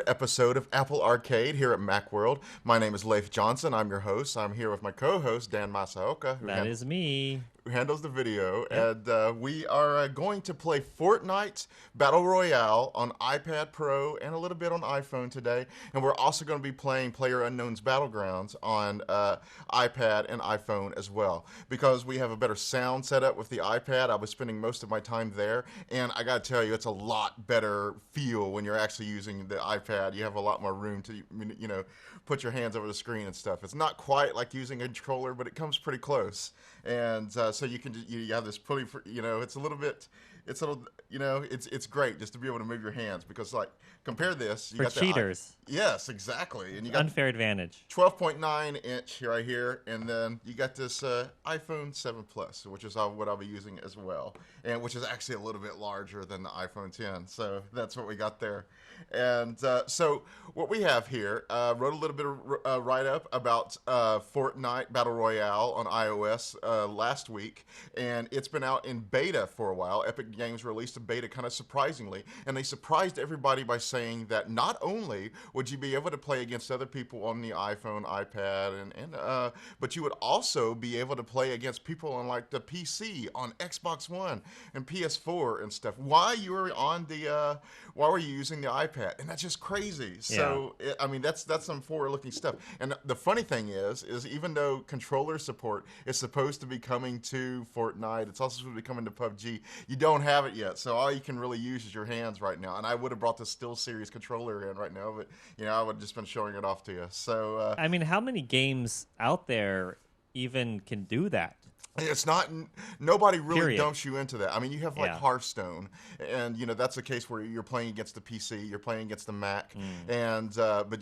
Episode of Apple Arcade here at Macworld. My name is Leif Johnson. I'm your host. I'm here with my co-host Dan Masaoka, That is me. who handles the video, Yep. and we are going to play Fortnite Battle Royale on iPad Pro and a little bit on iPhone today. And we're also going to be playing PlayerUnknown's Battlegrounds on iPad and iPhone as well, because we have a better sound setup with the iPad. I was spending most of my time there, and I got to tell you, it's a lot better feel when you're actually using the iPad. You have a lot more room to, put your hands over the screen and stuff. It's not quite like using a controller, but it comes pretty close. And so you have this pretty, it's a little bit, it's great just to be able to move your hands, because like compare this, you For got cheaters. yes, exactly, and you got Unfair advantage. 12.9 inch right here, and then you got this iPhone 7 Plus, which is what I'll be using as well, and which is actually a little bit larger than the iPhone 10. So that's what we got there. And so what we have here, wrote a little bit of write-up about Fortnite Battle Royale on iOS last week, and it's been out in beta for a while. Epic Games released a beta kind of surprisingly, and they surprised everybody by saying that not only would you be able to play against other people on the iPhone, iPad, but you would also be able to play against people on like the PC, on Xbox One and PS4 and stuff. Why were you using the iPad? And that's just crazy. So that's some forward-looking stuff. And the funny thing is even though controller support is supposed to be coming to Fortnite, it's also supposed to be coming to PUBG. You don't have it yet, so all you can really use is your hands right now. And I would have brought the SteelSeries controller in right now, but I would have just been showing it off to you. So I mean, how many games out there even can do that? it's not nobody really Period. dumps you into that. I mean, you have like Yeah. Hearthstone, and that's a case where you're playing against the PC, you're playing against the Mac, and but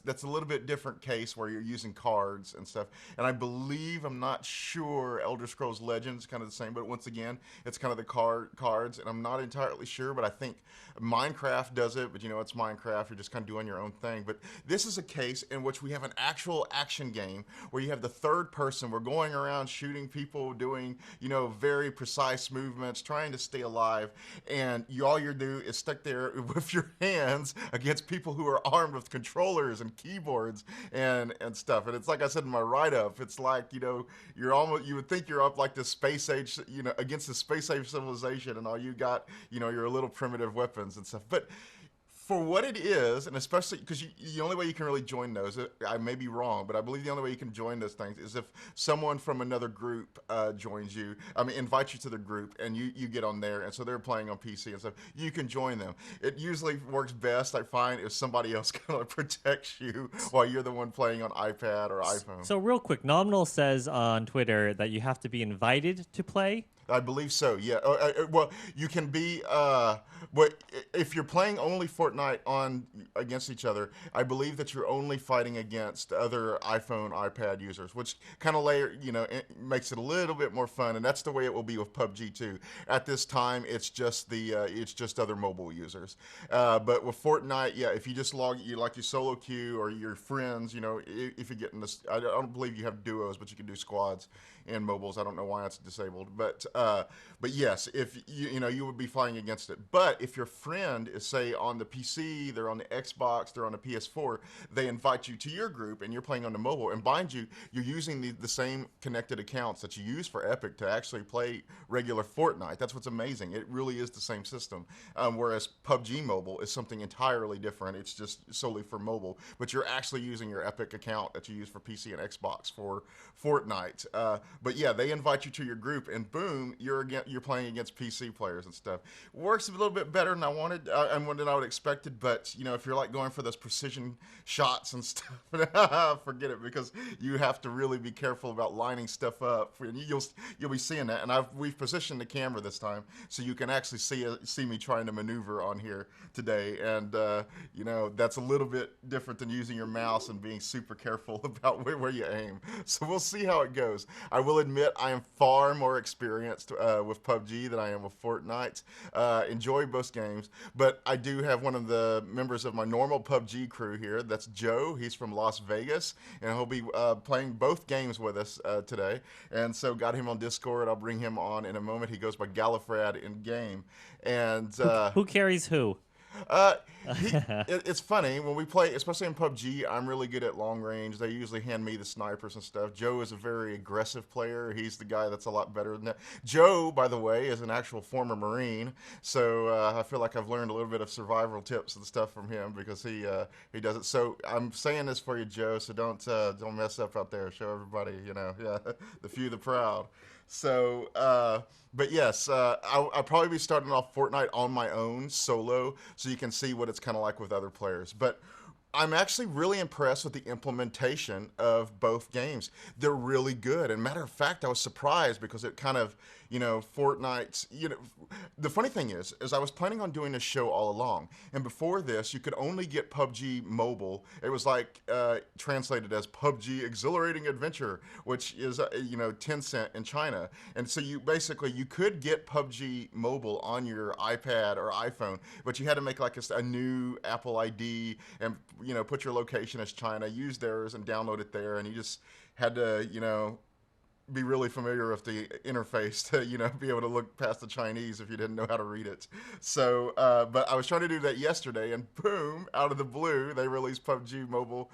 that's a little bit different case where you're using cards and stuff. And I believe, I'm not sure, Elder Scrolls Legends kind of the same, but once again, it's kind of the cards, and I'm not entirely sure, but I think Minecraft does it. But it's Minecraft, you're just kind of doing your own thing. But this is a case in which we have an actual action game where you have the third person. We're going around shooting people, doing very precise movements, trying to stay alive, and all you do is stick there with your hands against people who are armed with controllers and keyboards and stuff. And it's like I said in my write-up, it's like you're almost, you would think you're up like this space age, against the space age civilization, and all you got your little primitive weapons and stuff. But for what it is, and especially because the only way you can really join those, I may be wrong, but I believe the only way you can join those things is if someone from another group joins you. I mean, invites you to the group, and you get on there, and so they're playing on PC and stuff. You can join them. It usually works best, I find, if somebody else kind of protects you while you're the one playing on iPad or iPhone. So real quick, Nominal says on Twitter that you have to be invited to play. I believe so. Yeah. Well, you can be. If you're playing only Fortnite against each other, I believe that you're only fighting against other iPhone, iPad users, which kind of it makes it a little bit more fun. And that's the way it will be with PUBG too. At this time, it's just it's just other mobile users. But with Fortnite, yeah, if you just you like your solo queue or your friends, if you get in this, I don't believe you have duos, but you can do squads in mobiles. I don't know why it's disabled, but yes, if you would be fighting against it. But if your friend is, say, on the PC, they're on the Xbox, they're on the PS4, they invite you to your group, and you're playing on the mobile, and mind you, you're using the same connected accounts that you use for Epic to actually play regular Fortnite. That's what's amazing. It really is the same system. Whereas PUBG Mobile is something entirely different. It's just solely for mobile, but you're actually using your Epic account that you use for PC and Xbox for Fortnite. But yeah, they invite you to your group, and boom, you're playing against PC players and stuff. Works a little bit better than I wanted, and than I would expected. But if you're like going for those precision shots and stuff, forget it, because you have to really be careful about lining stuff up. And you'll be seeing that. And we've positioned the camera this time so you can actually see me trying to maneuver on here today. And that's a little bit different than using your mouse and being super careful about where you aim. So we'll see how it goes. I will admit I am far more experienced with PUBG than I am with Fortnite. Enjoy both games, but I do have one of the members of my normal PUBG crew here. That's Joe. He's from Las Vegas, and he'll be playing both games with us today. And so got him on Discord. I'll bring him on in a moment. He goes by Gallifrad in game. And Who carries who? Uh, it's funny when we play, especially in PUBG. I'm really good at long range. They usually hand me the snipers and stuff. Joe is a very aggressive player. He's the guy that's a lot better than that. Joe, by the way, is an actual former Marine, so I feel like I've learned a little bit of survival tips and stuff from him because he does it. So I'm saying this for you, Joe. So don't mess up out there. Show everybody, yeah, the few, the proud. So, but yes, I'll probably be starting off Fortnite on my own solo, so you can see what it's kind of like with other players. But I'm actually really impressed with the implementation of both games. They're really good. And matter of fact, I was surprised because it kind of, Fortnite's, the funny thing is I was planning on doing this show all along. And before this, you could only get PUBG Mobile. It was like translated as PUBG Exhilarating Adventure, which is, Tencent in China. And so you could get PUBG Mobile on your iPad or iPhone, but you had to make like a new Apple ID and put your location as China, use theirs and download it there, and you just had to, be really familiar with the interface to, be able to look past the Chinese if you didn't know how to read it. So, but I was trying to do that yesterday, and boom, out of the blue, they released PUBG Mobile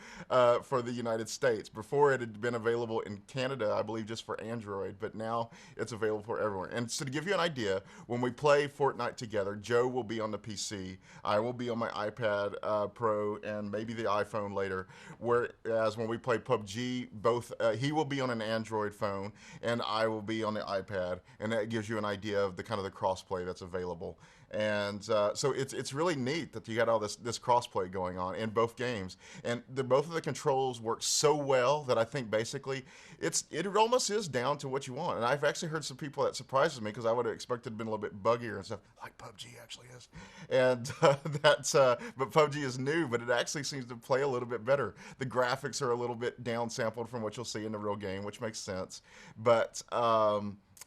for the United States. Before, it had been available in Canada, I believe, just for Android, but now it's available for everyone. And so to give you an idea, when we play Fortnite together, Joe will be on the PC, I will be on my iPad Pro, and maybe the iPhone later, whereas when we play PUBG, he will be on an Android phone, and I will be on the iPad, and that gives you an idea of the kind of the crossplay that's available. And so it's really neat that you got all this crossplay going on in both games, and both of the controls work so well that I think basically it almost is down to what you want. And I've actually heard some people that surprises me because I would have expected to be a little bit buggier and stuff, like PUBG actually is. And but PUBG is new, but it actually seems to play a little bit better. The graphics are a little bit downsampled from what you'll see in the real game, which makes sense. But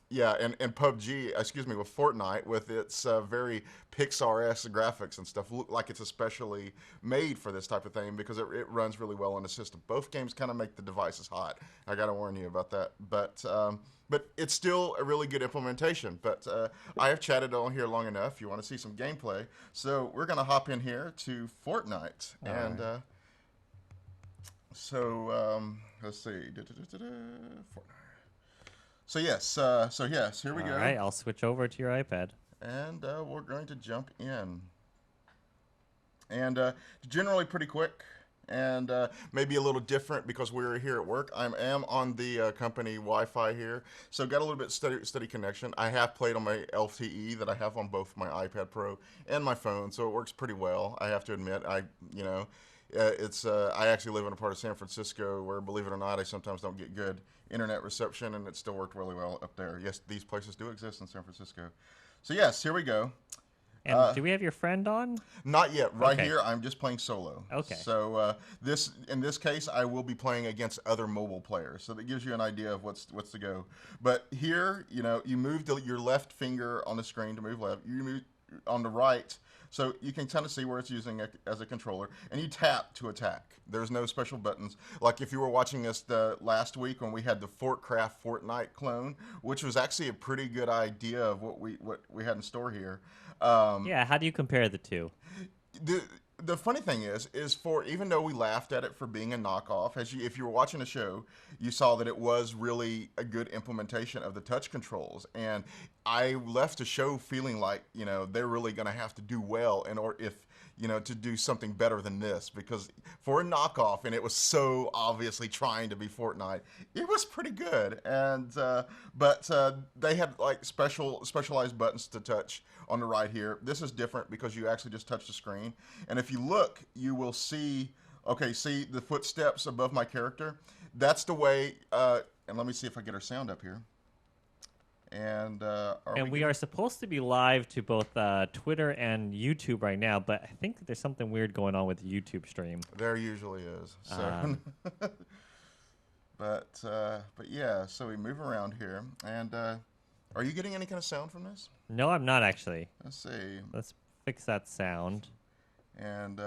yeah, and PUBG, excuse me, with Fortnite, with its very Pixar-esque graphics and stuff, look like it's especially made for this type of thing because it runs really well on the system. Both games kind of make the devices hot. I got to warn you about that. But it's still a really good implementation. But I have chatted on here long enough. You want to see some gameplay. So we're going to hop in here to Fortnite. All and right. Let's see. Fortnite. So yes, here we go. All right, I'll switch over to your iPad. And we're going to jump in. And generally pretty quick, and maybe a little different because we're here at work. I am on the company Wi-Fi here, so got a little bit steady connection. I have played on my LTE that I have on both my iPad Pro and my phone, so it works pretty well. I have to admit, I actually live in a part of San Francisco where, believe it or not, I sometimes don't get good internet reception, and it still worked really well up there. Yes, these places do exist in San Francisco. So yes, here we go. And do we have your friend on? Not yet. Right Okay. here, I'm just playing solo. Okay. So in this case, I will be playing against other mobile players. So that gives you an idea of what's to go. But here, you move your left finger on the screen to move left. You move on the right, so you can kind of see where it's using it as a controller, and you tap to attack. There's no special buttons. Like if you were watching us the last week when we had the Fortcraft Fortnite clone, which was actually a pretty good idea of what we had in store here. Yeah, how do you compare the two? The funny thing is for even though we laughed at it for being a knockoff, if you were watching the show, you saw that it was really a good implementation of the touch controls, and I left the show feeling like they're really going to have to do well to do something better than this, because for a knockoff, and it was so obviously trying to be Fortnite, it was pretty good. And but they had like specialized buttons to touch on the right here. This is different because you actually just touch the screen, and if you look, you will see the footsteps above my character. That's the way. And let me see if I get our sound up here. And we are supposed to be live to both Twitter and YouTube right now, but I think there's something weird going on with the YouTube stream. There usually is. So. But yeah, so we move around here, and are you getting any kind of sound from this? No, I'm not actually. Let's see. Let's fix that sound. And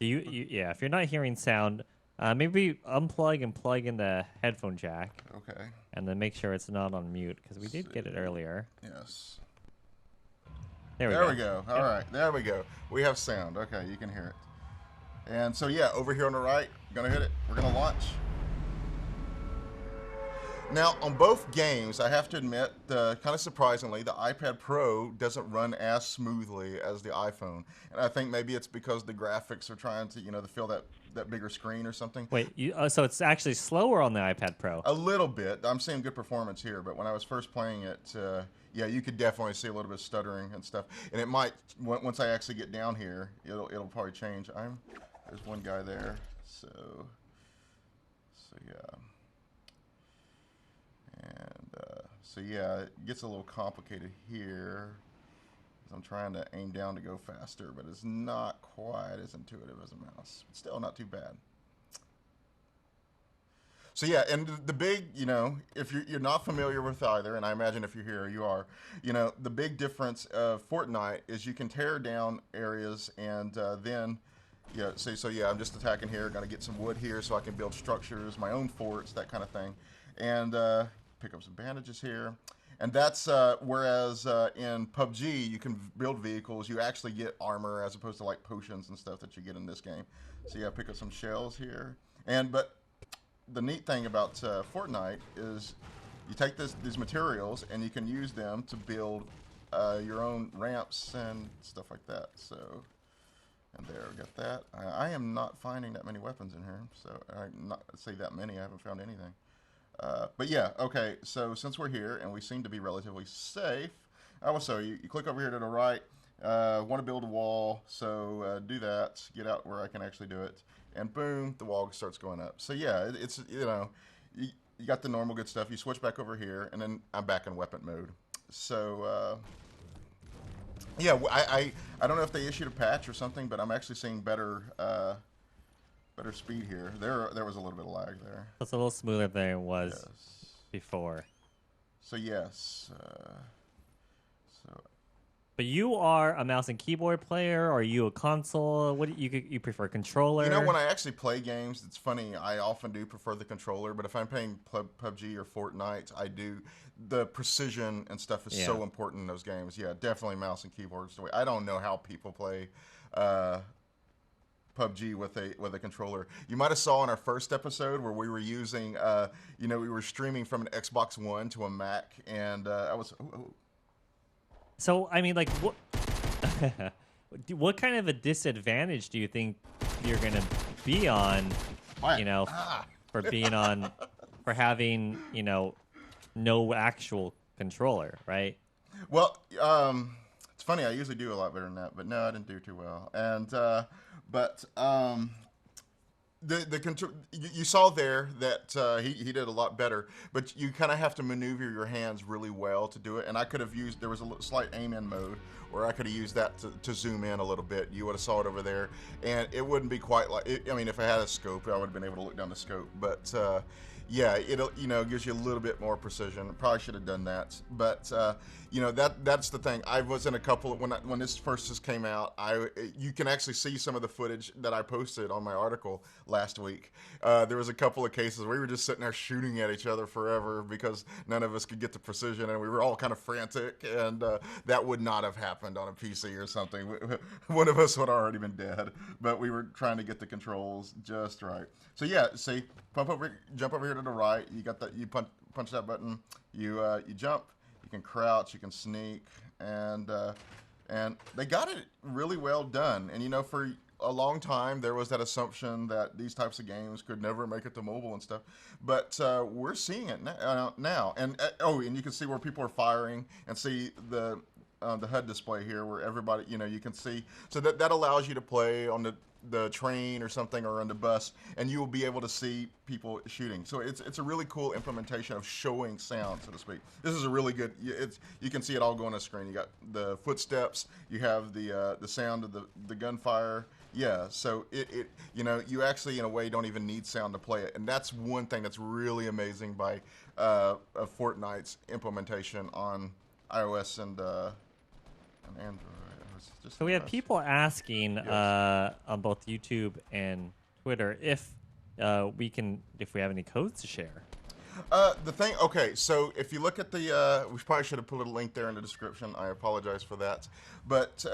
yeah, if you're not hearing sound, maybe unplug and plug in the headphone jack. Okay. And then make sure it's not on mute, because we did get it earlier. Yes. There we There go. we go. All right, there we go. We have sound. Okay, you can hear it. And so yeah, over here on the right, gonna hit it. We're gonna launch. Now, on both games, I have to admit, kind of surprisingly, the iPad Pro doesn't run as smoothly as the iPhone, and I think maybe it's because the graphics are trying to, to fill that bigger screen or something. Wait, so it's actually slower on the iPad Pro? A little bit. I'm seeing good performance here, but when I was first playing it, yeah, you could definitely see a little bit of stuttering and stuff. And it might, once I actually get down here, it'll probably change. There's one guy there, so yeah. And so yeah, it gets a little complicated here. I'm trying to aim down to go faster, but it's not quite as intuitive as a mouse. But still not too bad. So yeah, and the big, if you're not familiar with either, and I imagine if you're here, you are, the big difference of Fortnite is you can tear down areas and then, so yeah, I'm just attacking here, gonna get some wood here so I can build structures, my own forts, that kind of thing. And pick up some bandages here. And that's whereas in PUBG you can build vehicles, you actually get armor as opposed to like potions and stuff that you get in this game. So yeah, pick up some shells here. But the neat thing about Fortnite is you take these materials and you can use them to build your own ramps and stuff like that. So, and there, we got that. I am not finding that many weapons in here, so I not say that many. I haven't found anything. But yeah, okay, so since we're here and we seem to be relatively safe, so you click over here to the right, want to build a wall, so do that, get out where I can actually do it, and boom, the wall starts going up. So yeah, it's, you got the normal good stuff, you switch back over here, and then I'm back in weapon mode. So, yeah, I don't know if they issued a patch or something, but I'm actually seeing better speed here. There was a little bit of lag there. It's a little smoother than it was before. So yes. But you are a mouse and keyboard player, or are you a console? What you prefer, controller? When I actually play games, it's funny. I often do prefer the controller, but if I'm playing PUBG or Fortnite, I do. The precision and stuff is so important in those games. Yeah, definitely mouse and keyboards. I don't know how people play PUBG with a controller. You might have saw in our first episode where we were using, we were streaming from an Xbox One to a Mac, and I was. So I mean, like, what kind of a disadvantage do you think you're gonna be on? For being on, for having no actual controller, right? Well, it's funny. I usually do a lot better than that, but no, I didn't do too well. And the control, you saw there that he did a lot better, but you kind of have to maneuver your hands really well to do it. And I could have used, there was a slight aim in mode where I could have used that to zoom in a little bit. You would have saw it over there, and it wouldn't be quite like, if I had a scope, I would have been able to look down the scope. But yeah, it'll gives you a little bit more precision. Probably should have done that, but that's the thing. I was in a couple when this first just came out. You can actually see some of the footage that I posted on my article last week. There was a couple of cases where we were just sitting there shooting at each other forever because none of us could get the precision, and we were all kind of frantic. And that would not have happened on a PC or something. One of us would have already been dead. But we were trying to get the controls just right. So yeah, see, jump over here to the right. You got that. You punch that button. You jump. You can crouch. You can sneak, and they got it really well done. And for a long time there was that assumption that these types of games could never make it to mobile and stuff, but we're seeing it now. And and you can see where people are firing, and see the HUD display here where everybody, you can see. So that allows you to play on the train or something, or on the bus, and you will be able to see people shooting. So it's a really cool implementation of showing sound, so to speak. This is a really good. You can see it all go on the screen. You got the footsteps. You have the sound of the gunfire. Yeah. So you actually in a way don't even need sound to play it, and that's one thing that's really amazing by Fortnite's implementation on iOS and Android. So we have people asking on both YouTube and Twitter if we have any codes to share. The thing, okay, so if you look at we probably should have put a link there in the description. I apologize for that, but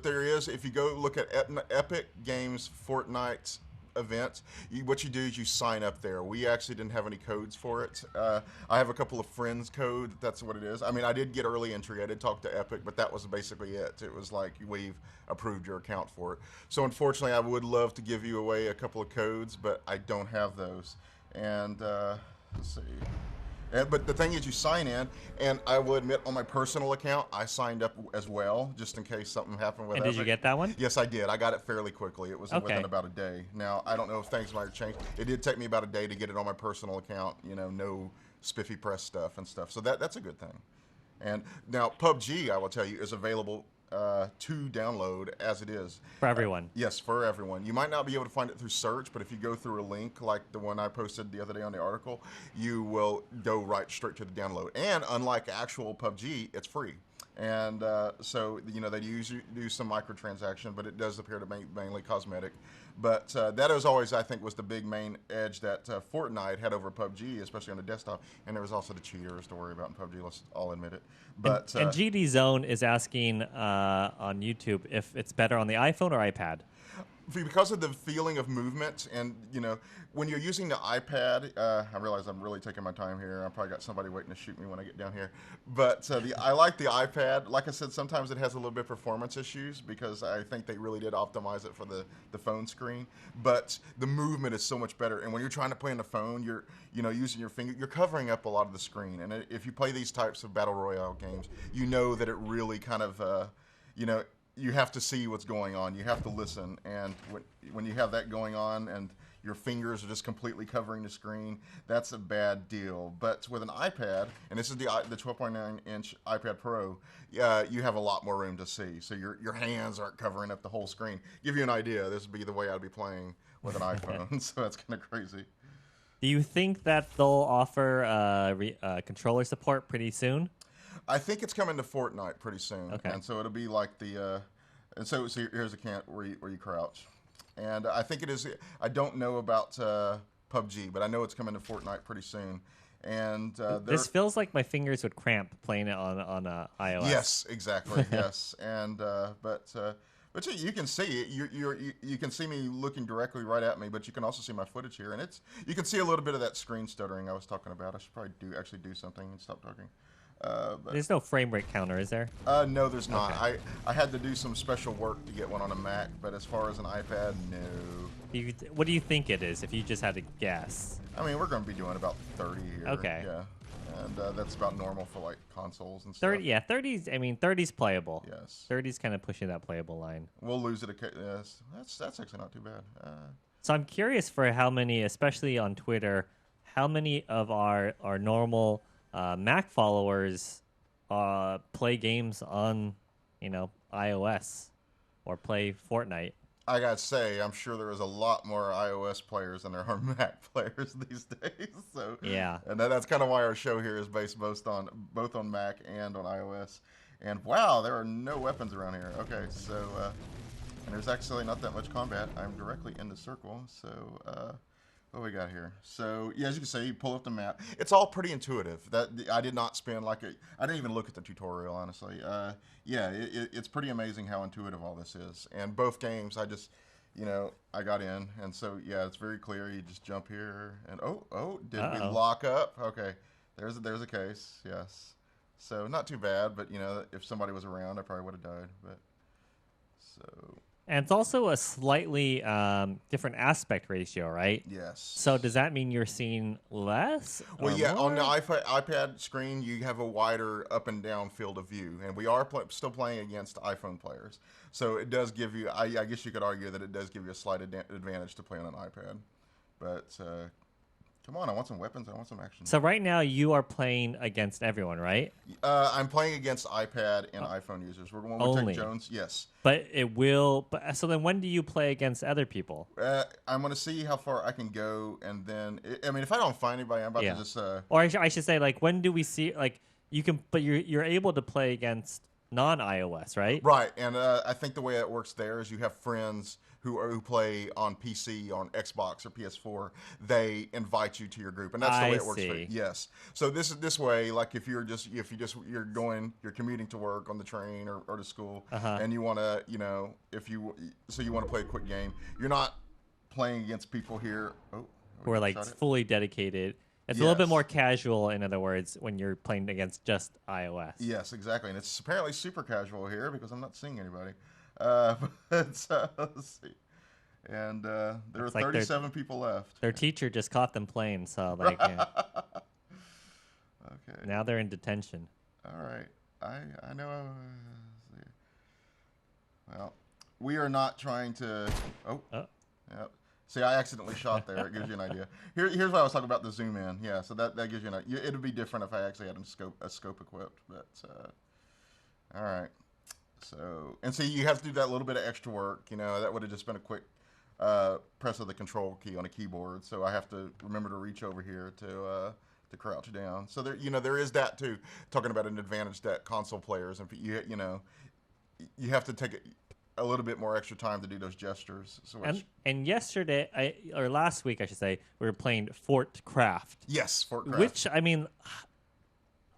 there is. If you go look at Epic Games Fortnite events, what you do is you sign up there. We actually didn't have any codes for it. I have a couple of friends code. That's what it is. I mean, I did get early entry. I did talk to Epic, but that was basically it. It was like, we've approved your account for it. So unfortunately, I would love to give you away a couple of codes, but I don't have those. And let's see. But the thing is, you sign in, and I will admit, on my personal account, I signed up as well, just in case something happened with And Epic. did you get that one? Yes, I did. I got it fairly quickly. It was Okay. within about a day. Now, I don't know if things might have changed. It did take me about a day to get it on my personal account, no spiffy press stuff and stuff. So that's a good thing. And now, PUBG, I will tell you, is available to download as it is. For everyone. Yes, for everyone. You might not be able to find it through search, but if you go through a link like the one I posted the other day on the article, you will go right straight to the download. And unlike actual PUBG, it's free. And so, they do some microtransaction, but it does appear to be mainly cosmetic. But that is always, I think, was the big main edge that Fortnite had over PUBG, especially on the desktop. And there was also the cheaters to worry about in PUBG, let's all admit it. But And GD Zone is asking on YouTube if it's better on the iPhone or iPad. because of the feeling of movement, and when you're using the iPad, I realize I'm really taking my time here. I probably got somebody waiting to shoot me when I get down here. But I like the iPad. Like I said, sometimes it has a little bit of performance issues because I think they really did optimize it for the phone screen. But the movement is so much better. And when you're trying to play on the phone, you're using your finger, you're covering up a lot of the screen. And if you play these types of battle royale games, you know that it really kind of you have to see what's going on. You have to listen, and when you have that going on, and your fingers are just completely covering the screen, that's a bad deal. But with an iPad, and this is the 12.9-inch iPad Pro, you have a lot more room to see. So your hands aren't covering up the whole screen. Give you an idea, this would be the way I'd be playing with an iPhone. So that's kind of crazy. Do you think that they'll offer controller support pretty soon? I think it's coming to Fortnite pretty soon. Okay. And so it'll be like and so here's a can where you crouch. And I think it is, I don't know about PUBG, but I know it's coming to Fortnite pretty soon. And this feels like my fingers would cramp playing it on iOS. Yes, exactly. Yes. And but you can see it. You can see me looking directly right at me, but you can also see my footage here, and you can see a little bit of that screen stuttering I was talking about. I should probably actually do something and stop talking. There's no frame rate counter, is there? No, there's not. Okay. I had to do some special work to get one on a Mac, but as far as an iPad, no. What do you think it is, if you just had to guess? I mean, we're going to be doing about 30 here. Okay. Yeah. And that's about normal for like consoles and stuff. 30, yeah, 30's. I mean, 30's playable. Yes. 30's kind of pushing that playable line. We'll lose it. Yes. That's actually not too bad. So I'm curious for how many, especially on Twitter, how many of our normal Mac followers play games on, iOS or play Fortnite. I gotta say, I'm sure there is a lot more iOS players than there are Mac players these days. So Yeah. and that's kind of why our show here is based both on Mac and on iOS. And wow, there are no weapons around here. Okay, so and there's actually not that much combat. I'm directly in the circle, so what we got here? So yeah, as you can see, you pull up the map. It's all pretty intuitive. I did not spend I didn't even look at the tutorial, honestly. Yeah, it's pretty amazing how intuitive all this is. And both games, I just, I got in, and so yeah, it's very clear. You just jump here, and did we lock up? Okay, there's a case. Yes, so not too bad, but if somebody was around, I probably would have died. But so. And it's also a slightly different aspect ratio, right? Yes. So does that mean you're seeing less? Well, yeah, more? on the iPad screen, you have a wider up and down field of view, and we are still playing against iPhone players. So it does give you, I guess you could argue that it does give you a slight advantage to play on an iPad. But come on, I want some weapons, I want some action. So right now you are playing against everyone, right? I'm playing against iPad and iPhone users. We're going to Only. take Jones, yes. But it will. But so then, when do you play against other people? I'm going to see how far I can go, and then I mean, if I don't find anybody, I'm about to just. Or I should say, like, when do we see? Like, you can, but you're able to play against non-iOS, right? Right, and I think the way it works there is you have friends who play on PC, on Xbox or PS4, they invite you to your group, and that's the I way it works. see. Yes. So this way, like if you're commuting to work on the train or to school, and you want to, you want to play a quick game, you're not playing against people here. Who are like fully dedicated. It's a little bit more casual, in other words, when you're playing against just iOS. Yes, exactly. And it's apparently super casual here because I'm not seeing anybody. Let's see. And there are 37 people left. Their teacher just caught them playing, so like, yeah. Okay. Now they're in detention. All right. I know. Well, we are not trying to. Oh. Yep. See, I accidentally shot there. It gives you an idea. Here's what I was talking about the zoom in. Yeah, so that gives you an idea. It would be different if I actually had a scope equipped. But all right. So, and see, you have to do that little bit of extra work. That would have just been a quick press of the control key on a keyboard. So I have to remember to reach over here to crouch down. So there is that too. Talking about an advantage that console players, and you have to take a little bit more extra time to do those gestures. So and yesterday, or last week, I should say, we were playing Fort Craft. Yes, Fort Craft.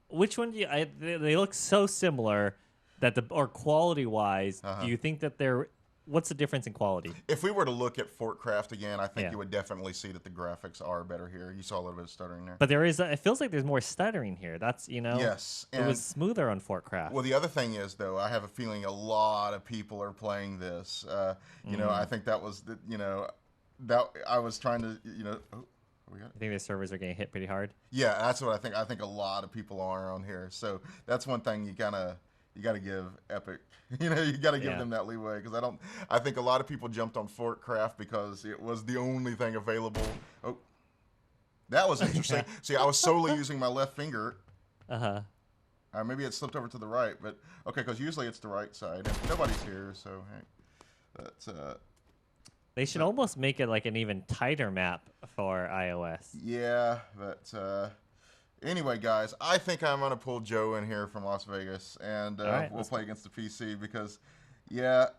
Which one do you? They look so similar that or quality-wise, do you think that what's the difference in quality? If we were to look at Fort Craft again, I think you would definitely see that the graphics are better here. You saw a little bit of stuttering there. But it feels like there's more stuttering here. That's, Yes. It was smoother on Fort Craft. Well, the other thing is, though, I have a feeling a lot of people are playing this. I think that was, that I was trying to, I think the servers are getting hit pretty hard. Yeah, that's what I think. I think a lot of people are on here. So that's one thing you got to give Epic. You got to give them that leeway because I think a lot of people jumped on Fort Craft because it was the only thing available. Oh, that was interesting. See, I was solely using my left finger. Maybe it slipped over to the right, but okay, because usually it's the right side. And nobody's here, so hey, that's They should almost make it like an even tighter map for iOS. Yeah, but anyway, guys, I think I'm going to pull Joe in here from Las Vegas, and we'll play against the PC because, and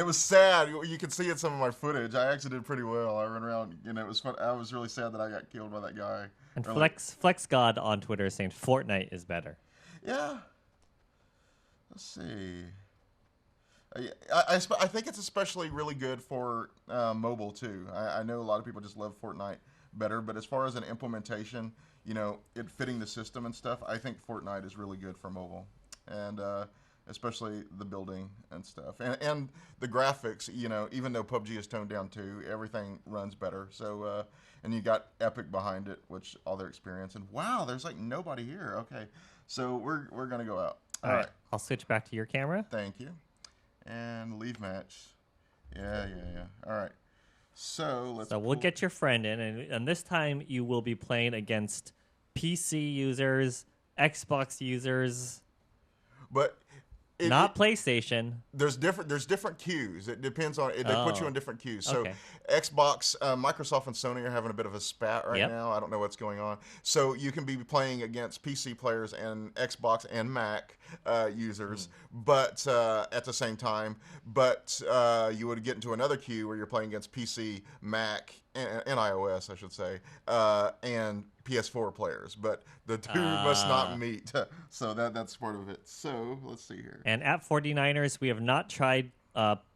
it was sad. You can see in some of my footage. I actually did pretty well. I ran around, it was fun. I was really sad that I got killed by that guy. And Flex God on Twitter is saying Fortnite is better. Yeah. Let's see. I think it's especially really good for mobile, too. I know a lot of people just love Fortnite better, but as far as an implementation, it fitting the system and stuff, I think Fortnite is really good for mobile, and especially the building and stuff, and the graphics. Even though PUBG is toned down too, everything runs better. So, and you got Epic behind it, which all their experience. And wow, there's like nobody here. Okay, so we're gonna go out. All right. I'll switch back to your camera. Thank you. And leave match. Yeah. All right. So we'll get your friend in, and this time you will be playing against PC users, Xbox users, but not PlayStation. There's different queues. It depends on it. They put you in different queues. So okay. Xbox, Microsoft, and Sony are having a bit of a spat right now. I don't know what's going on. So you can be playing against PC players and Xbox and Mac users, but at the same time. But you would get into another queue where you're playing against PC, Mac, and iOS, I should say, and PS4 players. But the two must not meet. So that's part of it. So let's see here. And at 49ers, we have not tried.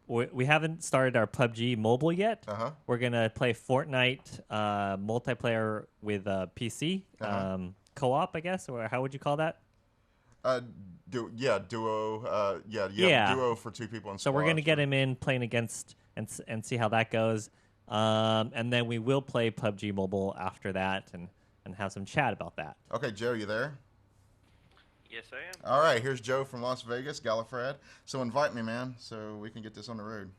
We haven't started our PUBG mobile yet. We're gonna play Fortnite multiplayer with PC co-op, I guess, or how would you call that? Duo. Duo for two people. And so we're gonna get him in playing against and see how that goes, and then we will play PUBG mobile after that and have some chat about that. Okay, Joe, you there? Yes, I am. All right, here's Joe from Las Vegas, Gallifrey. So invite me, man, so we can get this on the road.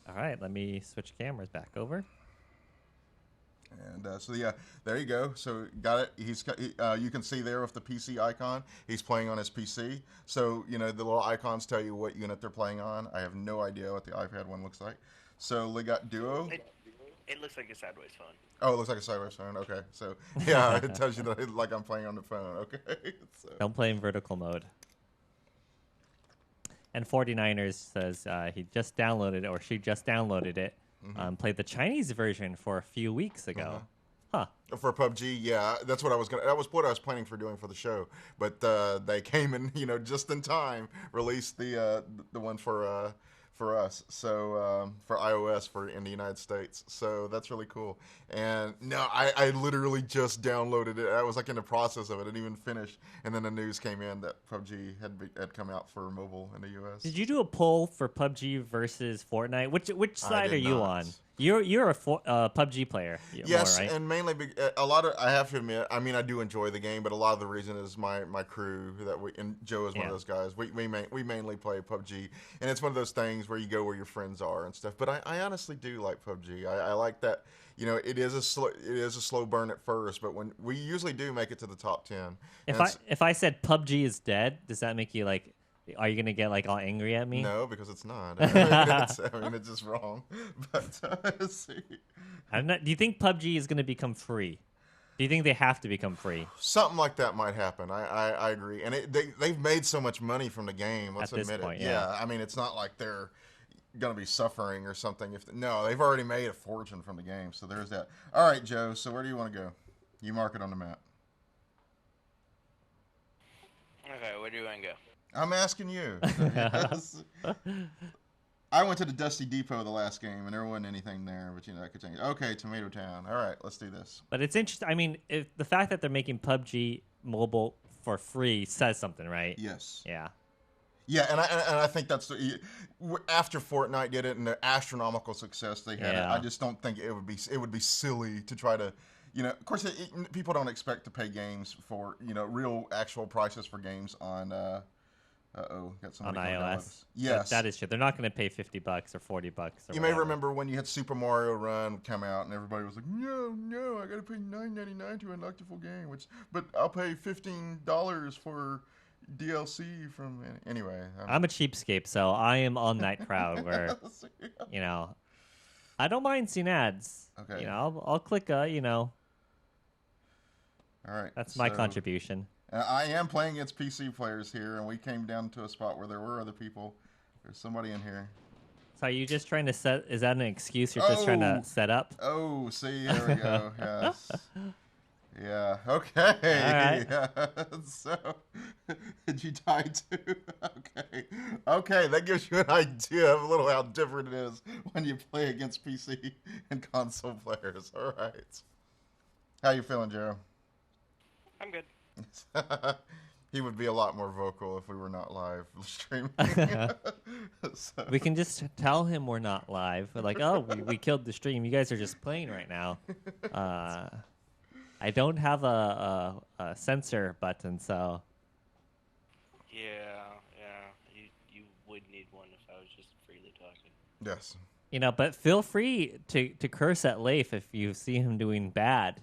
All right, let me switch cameras back over. And there you go. So got it. You can see there with the PC icon, he's playing on his PC. So the little icons tell you what unit they're playing on. I have no idea what the iPad one looks like. So we got Duo. It looks like a sideways phone. Oh, it looks like a sideways phone. Okay, so yeah, it tells you that I'm playing on the phone. Okay, so. Don't play in vertical mode. And 49ers says he just downloaded it, or she just downloaded it. Played the Chinese version for a few weeks ago. Huh. For PUBG, yeah, that's what I was gonna. That was what I was planning for doing for the show, but they came in, just in time. Released the one for us, so for iOS in the United States. So that's really cool. And no, I literally just downloaded it. I was like in the process of it. I didn't even finish, and then the news came in that PUBG had come out for mobile in the US. Did you do a poll for PUBG versus Fortnite? Which side did are you not. on? You're a PUBG player. Yes, more, right? and mainly a lot of. I have to admit, I mean, I do enjoy the game, but a lot of the reason is my crew that and Joe is one of those guys. We mainly play PUBG, and it's one of those things where you go where your friends are and stuff. But I honestly do like PUBG. I like that. It is a slow burn at first, but when we usually do make it to the top 10. If I said PUBG is dead, does that make you like? Are you gonna get like all angry at me? No, because it's not. It's just wrong. But let's see. I'm not. Do you think PUBG is gonna become free? Do you think they have to become free? Something like that might happen. I agree. And they've made so much money from the game. Let's At this admit point, it. yeah. I mean, it's not like they're going to be suffering or something. No, they've already made a fortune from the game. So there's that. All right, Joe. So where do you want to go? You mark it on the map. Okay, where do you want to go? I'm asking you. Yes. I went to the Dusty Depot the last game, and there wasn't anything there, but that could change. Okay, Tomato Town. All right, let's do this. But it's interesting. I mean, if the fact that they're making PUBG mobile for free says something, right? Yes. Yeah. Yeah, and I think that's after Fortnite did it and the astronomical success they had. Yeah. I just don't think it would be silly to try to, of course, people don't expect to pay games for real actual prices for games on. Got somebody On coming down with iOS. us. Yes, that is true. They're not going to pay $50 or $40 or You whatever. may remember when you had Super Mario Run come out, and everybody was like, "No, I got to pay $9.99 to unlock the full game." But I'll pay $15 for DLC from anyway. I'm a cheapskate, so I am on that crowd where, I don't mind seeing ads. Okay. I'll click All right. That's my contribution. I am playing against PC players here, and we came down to a spot where there were other people. There's somebody in here. So are you just trying to set? Is that an excuse? You're just trying to set up? Oh, see, there we go. Yes. Yeah. Okay. All right. Yeah. So, did you die too? Okay. Okay, that gives you an idea of a little how different it is when you play against PC and console players. All right. How you feeling, Joe? I'm good. He would be a lot more vocal if we were not live streaming. So. We can just tell him we're not live. We're like, oh, we killed the stream. You guys are just playing right now. I don't have a censor button, so. Yeah. You would need one if I was just freely talking. Yes. But feel free to curse at Leif if you see him doing bad,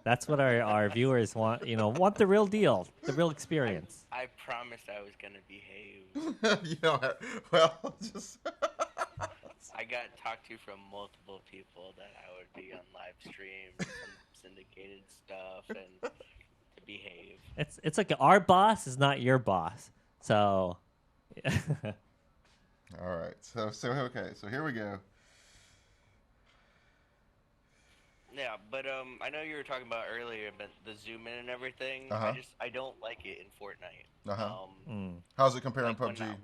That's what our viewers want, want the real deal, the real experience. I promised I was going to behave. Well, just... I got talked to from multiple people that I would be on live stream, some syndicated stuff, and to behave. It's like our boss is not your boss, so. All right, so okay, so here we go. Yeah, but I know you were talking about earlier about the zoom in and everything. Uh-huh. I don't like it in Fortnite. How's it comparing like PUBG?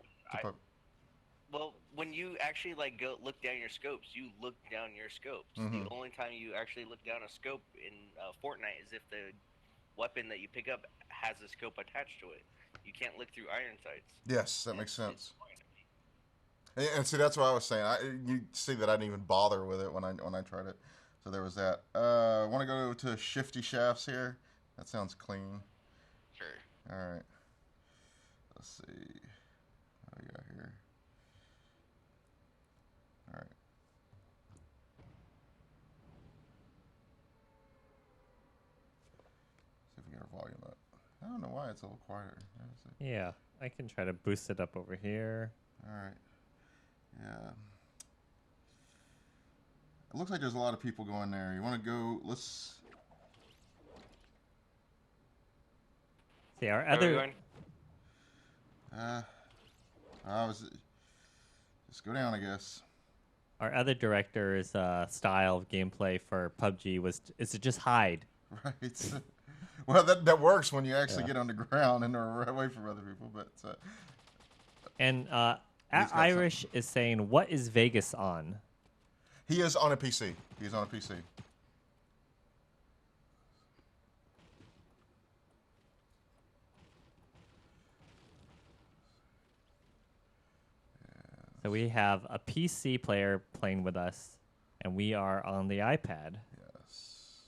Well, when you actually go look down your scopes, you look down your scopes. Mm-hmm. The only time you actually look down a scope in Fortnite is if the weapon that you pick up has a scope attached to it. You can't look through iron sights. Yes, that makes sense. And see, that's what I was saying. You see that I didn't even bother with it when I tried it. So there was that. Want to go to Shifty Shafts here? That sounds clean. Sure. All right. Let's see. What we got here? All right. See if we get our volume up. I don't know why it's a little quieter. Yeah, I can try to boost it up over here. All right. Yeah. It looks like there's a lot of people going there. You want to go? Let's. See, our Where are we other. going? I was just go down, I guess. Our other director's style of gameplay for PUBG is to just hide. Right. Well, that works when you actually get on the ground and are away from other people. But And got Irish is saying, "What is Vegas on?" he is on a PC. He's on a PC. So we have a PC player playing with us, and we are on the iPad. Yes.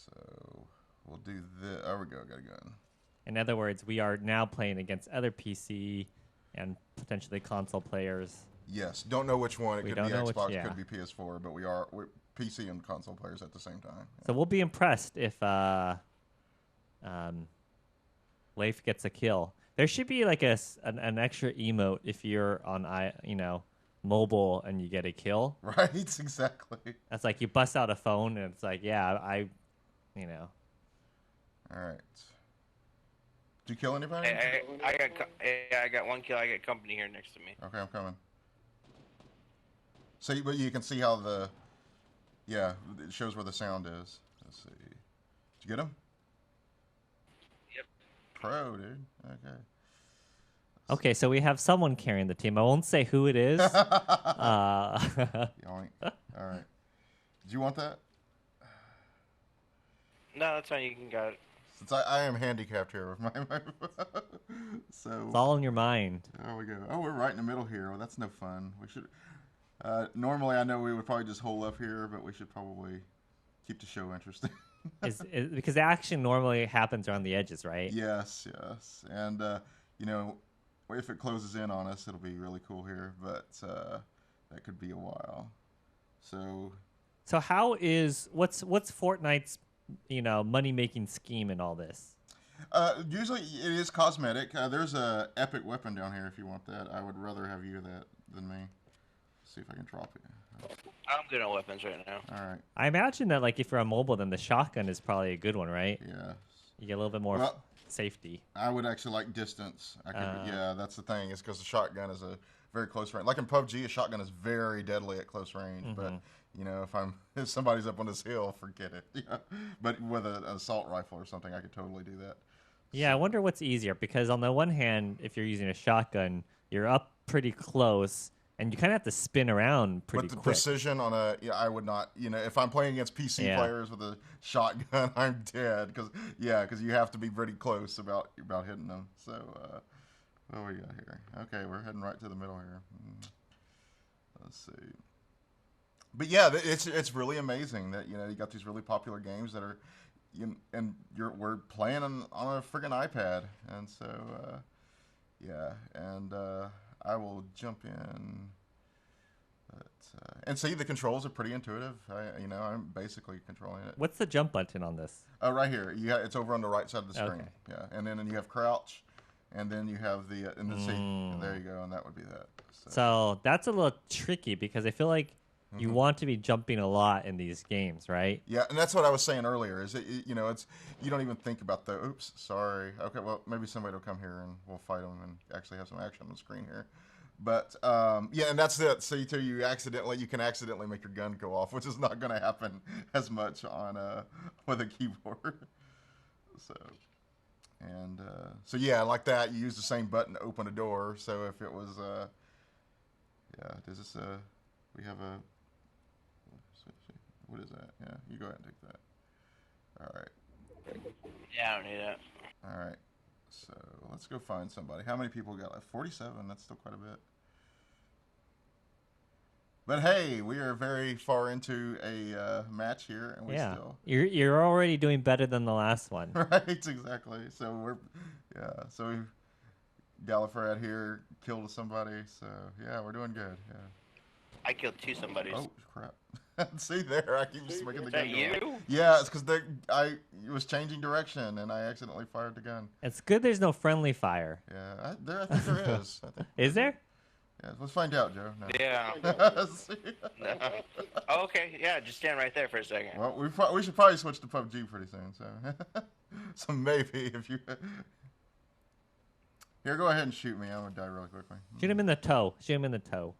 So we'll do this. There we go. Got a gun. In other words, we are now playing against other PC and potentially console players. Yes. Don't know which one. It We could don't be know which- Xbox. yeah. Could be PS4. But we're PC and console players at the same time. So we'll be impressed if Leif gets a kill. There should be like an extra emote if you're on mobile and you get a kill. Right. Exactly. That's like you bust out a phone and it's like, yeah, All right. Did you kill anybody? I got one kill. I got company here next to me. Okay, I'm coming. So, but you can see how it shows where the sound is. Let's see. Did you get him? Yep. Pro, dude. Okay. Okay, so we have someone carrying the team. I won't say who it is. Yoink. All right. Did you want that? No, that's fine. You can got it. Since I am handicapped here with my so It's all in your mind. there we go. Oh, we're right in the middle here. Well, that's no fun. We should. Normally, I know we would probably just hole up here, but we should probably keep the show interesting. Is because action normally happens around the edges, right? Yes, and if it closes in on us, it'll be really cool here, but that could be a while. So So what's Fortnite's money making scheme in all this? usually it is cosmetic. There's a epic weapon down here if you want that. I would rather have you that than me. See if I can drop it. I'm good on weapons right now. All right. I imagine that like if you're on mobile, then the shotgun is probably a good one, right? Yeah. You get a little bit more Well, safety. I would actually like distance. Yeah, that's the thing. Is because the shotgun is a very close range. Like in PUBG, a shotgun is very deadly at close range. But if somebody's up on this hill, forget it. Yeah. But with an assault rifle or something, I could totally do that. Yeah, I wonder what's easier because on the one hand, if you're using a shotgun, you're up pretty close and you kind of have to spin around pretty But the quick. precision on I would not. If I'm playing against PC players with a shotgun, I'm dead because you have to be pretty close about hitting them. So what we got here? Okay, we're heading right to the middle here. Let's see. But yeah, it's really amazing that you got these really popular games that are, we're playing on a friggin' iPad, and so I will jump in. But, and see, the controls are pretty intuitive. I'm basically controlling it. What's the jump button on this? Right here. It's over on the right side of the screen. Okay. Yeah, and then you have crouch, and then you have the seat. There you go, and that would be that. So that's a little tricky because I feel like you want to be jumping a lot in these games, right? Yeah, and that's what I was saying earlier. Is you don't even think about the oops, sorry. Okay, well maybe somebody will come here and we'll fight them and actually have some action on the screen here. But and that's it. So you can accidentally make your gun go off, which is not going to happen as much on with a keyboard. So like that, you use the same button to open a door. So if it was does this we have a what is that? Yeah, you go ahead and take that. All right. Yeah, I don't need that. All right. So let's go find somebody. How many people got left? 47. That's still quite a bit. But hey, we are very far into a match here, and we still. You're already doing better than the last one. Right, exactly. So So Gallifrey here killed somebody. So yeah, we're doing good. Yeah. I killed two somebodies. Oh crap! See there, I keep just making the Is that gun go you? off. Yeah, it's because I was changing direction and I accidentally fired the gun. It's good there's no friendly fire. Yeah, I think there is. Is there? Yeah, let's find out, Joe. No. Yeah. See? No. Oh, okay. Yeah, just stand right there for a second. Well, we should probably switch to PUBG pretty soon. So, so maybe if you. Here, go ahead and shoot me. I'm gonna die really quickly. Shoot him in the toe. Shoot him in the toe.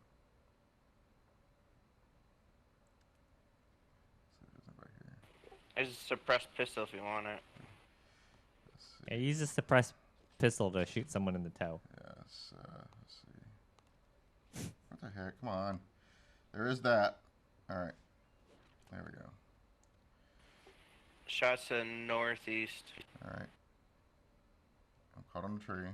There's a suppressed pistol if you want it. Yeah, use a suppressed pistol to shoot someone in the toe. Yes. Let's see. What the heck? Come on. There is that. All right. There we go. Shots to northeast. All right. I'm caught on the tree.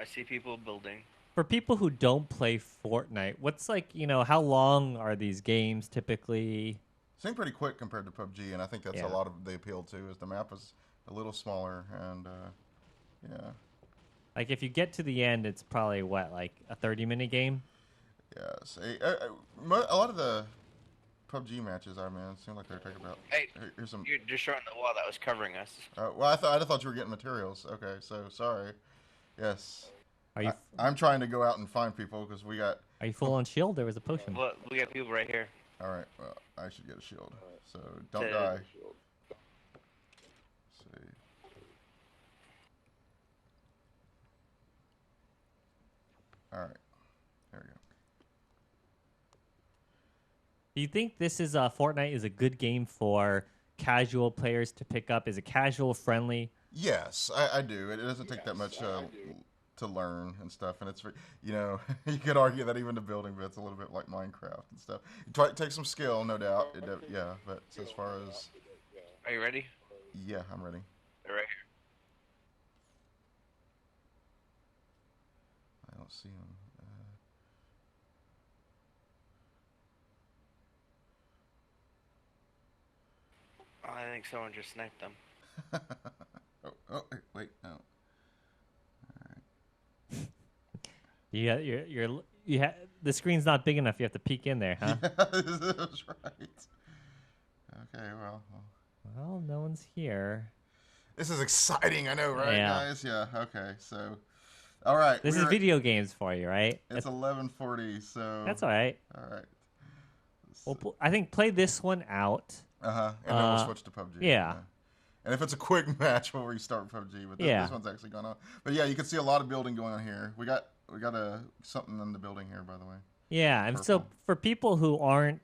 I see people building. For people who don't play Fortnite, what's like, how long are these games typically? Seem pretty quick compared to PUBG, and I think that's a lot of the appeal too. Is the map is a little smaller, and yeah. Like if you get to the end, it's probably what, like a 30-minute game? Yes. A lot of the PUBG matches I'm in seem like they're taking about. Hey, here's some. you're destroying the wall that was covering us. Well, I thought you were getting materials. Okay, so sorry. Yes. Are you? I'm trying to go out and find people because we got. Are you full on shield? There was a potion. Look, we got people right here. All right. Well, I should get a shield. So don't die. Let's see. All right. There we go. Do you think this is Fortnite is a good game for casual players to pick up? Is it casual friendly? Yes, I do. It doesn't take that much to learn and stuff, and it's you could argue that even the building bit's a little bit like Minecraft and stuff. It takes some skill, no doubt. Yeah, but as far as Are you ready? yeah, I'm ready. They're right here. I don't see them. I think someone just sniped them. Wait, no. The screen's not big enough. You have to peek in there, huh? Yeah, that's right. Okay, Well, no one's here. this is exciting. I know, right, Yeah. guys? Yeah. Okay, so, all right. This is video games for you, right? It's 11:40, so That's all right. all right. Well, I think play this one out. And then we'll switch to PUBG. Yeah. And if it's a quick match, we'll restart PUBG. But this one's actually going on. But yeah, you can see a lot of building going on here. We got something in the building here, by the way. Yeah, and so for people who aren't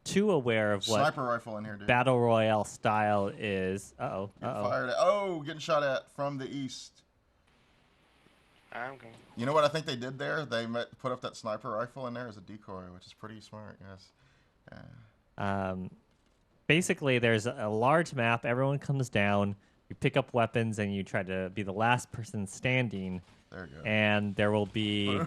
too aware of what Sniper rifle in here, dude. Battle Royale style is, Fired at. Oh, getting shot at from the east. I'm going. You know what I think they did there? They put up that sniper rifle in there as a decoy, which is pretty smart, yes. Yeah. Basically, there's a large map. Everyone comes down. You pick up weapons, and you try to be the last person standing. There you go. And there will be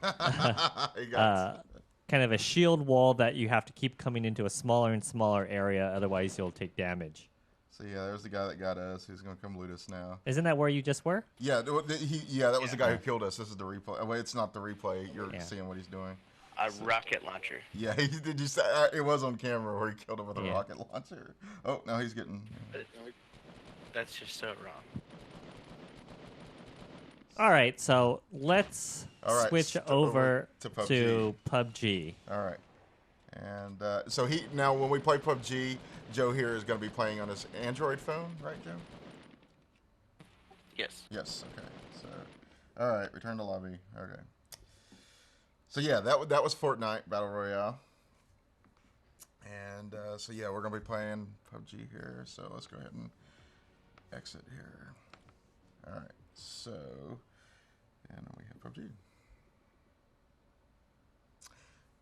kind kind of a shield wall that you have to keep coming into a smaller and smaller area. Otherwise, you'll take damage. So yeah, there's the guy that got us. Who's gonna come loot us now? Isn't that where you just were? Yeah, that was the guy who killed us. This is the replay. Wait, it's not the replay. You're seeing what he's doing. A rocket launcher. Yeah, did you say it was on camera where he killed him with a rocket launcher? Oh, now he's getting. That's just so wrong. All right, so let's switch over to PUBG. All right, and so now when we play PUBG, Joe here is going to be playing on his Android phone, right, Joe? Yes. Yes. Okay. So, all right, return to lobby. Okay. So yeah, that was Fortnite Battle Royale, and so yeah, we're gonna be playing PUBG here. So let's go ahead and exit here. All right. So, and we have PUBG.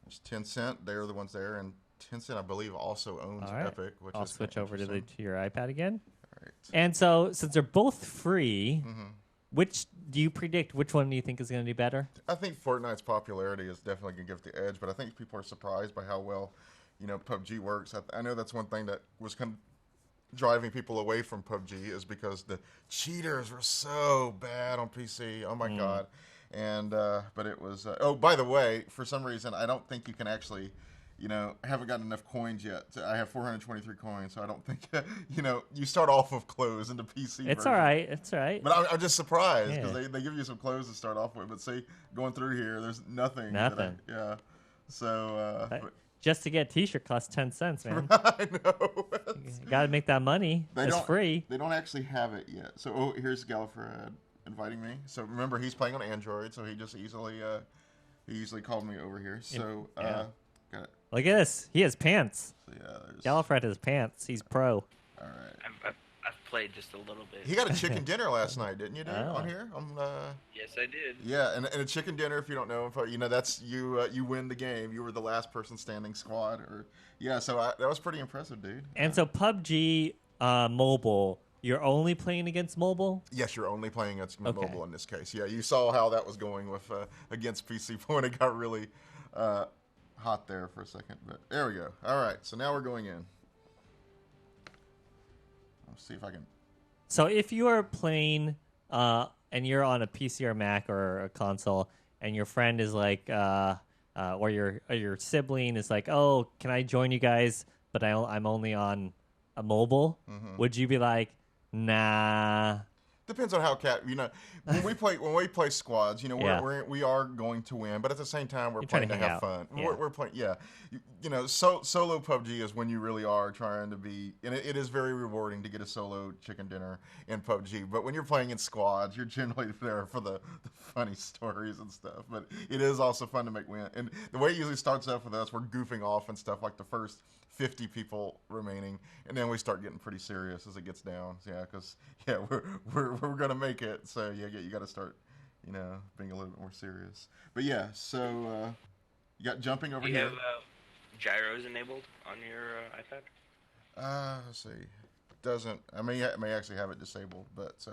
There's Tencent. They're the ones there, and Tencent, I believe, also owns Epic. Which I'll is switch over to your iPad again. All right. And so, since they're both free, which do you predict? Which one do you think is going to do better? I think Fortnite's popularity is definitely going to give the edge, but I think people are surprised by how well, PUBG works. I know that's one thing that was kind of driving people away from PUBG is because the cheaters were so bad on PC. Oh my God. And, but it was, by the way, for some reason, I don't think you can actually, I haven't gotten enough coins yet. I have 423 coins, so I don't think, you start off with clothes in the PC It's version. all right. It's all right. But I'm just surprised because they give you some clothes to start off with. But see, going through here, there's nothing. Nothing. Yeah. So. just to get a T-shirt costs 10 cents, man. I know. You got to make that money. It's free. They don't actually have it yet. So here's Gallifred inviting me. So remember, he's playing on Android, so he just easily called me over here. So got it. Look at this. He has pants. So, yeah, Gallifred has pants. He's pro. All right. I've played just a little bit. He got a chicken dinner last night, didn't you, dude? On here? Yes, I did. Yeah, and a chicken dinner. If you don't know, that's you. You win the game. You were the last person standing squad, So that was pretty impressive, dude. And so PUBG mobile, you're only playing against mobile? Yes, you're only playing against mobile in this case. Yeah, you saw how that was going with against PC when it got really hot there for a second. But there we go. All right, so now we're going in. Let's see if I can. So if you are playing and you're on a PC or Mac or a console, and your friend is like, or your sibling is like, oh, can I join you guys? But I'm only on a mobile. Mm-hmm. Would you be like, nah? Depends on how when we play squads, we are going to win, but at the same time we're playing to have fun. Yeah. We're playing, solo PUBG is when you really are trying to be, and it is very rewarding to get a solo chicken dinner in PUBG. But when you're playing in squads, you're generally there for the funny stories and stuff. But it is also fun to make win. And the way it usually starts out with us, we're goofing off and stuff like the first 50 people remaining, and then we start getting pretty serious as it gets down. Because we're gonna make it. So you got to start, being a little bit more serious. But so you got jumping over here. You have gyros enabled on your iPad? Let's see. Doesn't. I may actually have it disabled, but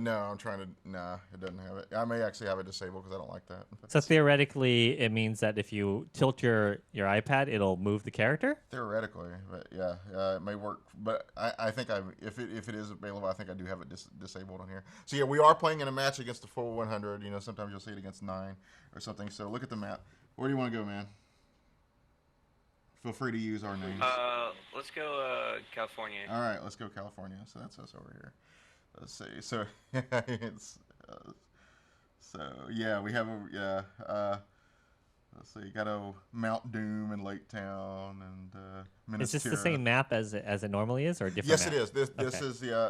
no, I'm trying to. Nah, it doesn't have it. I may actually have it disabled because I don't like that. So theoretically, it means that if you tilt your iPad, it'll move the character. Theoretically, but it may work. But I think if it is available, I think I do have it disabled on here. So we are playing in a match against the full 100. Sometimes you'll see it against 9 or something. So look at the map. Where do you want to go, man? Feel free to use our names. Let's go California. All right, let's go California. So that's us over here. Let's see. So it's we have let's see. Got a Mount Doom and Lake Town and Minnesota. Is this the same map as it normally is, or a different? Yes, map? it is.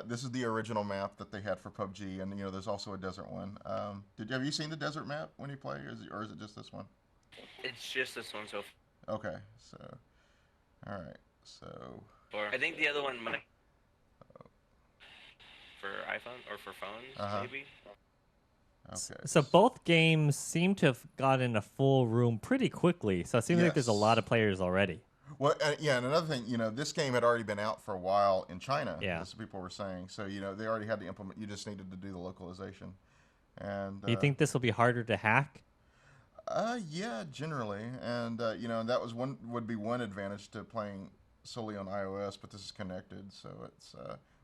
This is the original map that they had for PUBG, and there's also a desert one. Have you seen the desert map when you play, or is it just this one? It's just this one so far. Okay, so all right, so I think the other one might for iPhone or for phones, maybe. Okay. So both games seem to have gotten a full room pretty quickly. So it seems like there's a lot of players already. Well, and another thing, this game had already been out for a while in China. Yeah. As people were saying. So they already had to implement. You just needed to do the localization. And Do you think this will be harder to hack? Yeah, generally, and that would be one advantage to playing solely on iOS, but this is connected, so it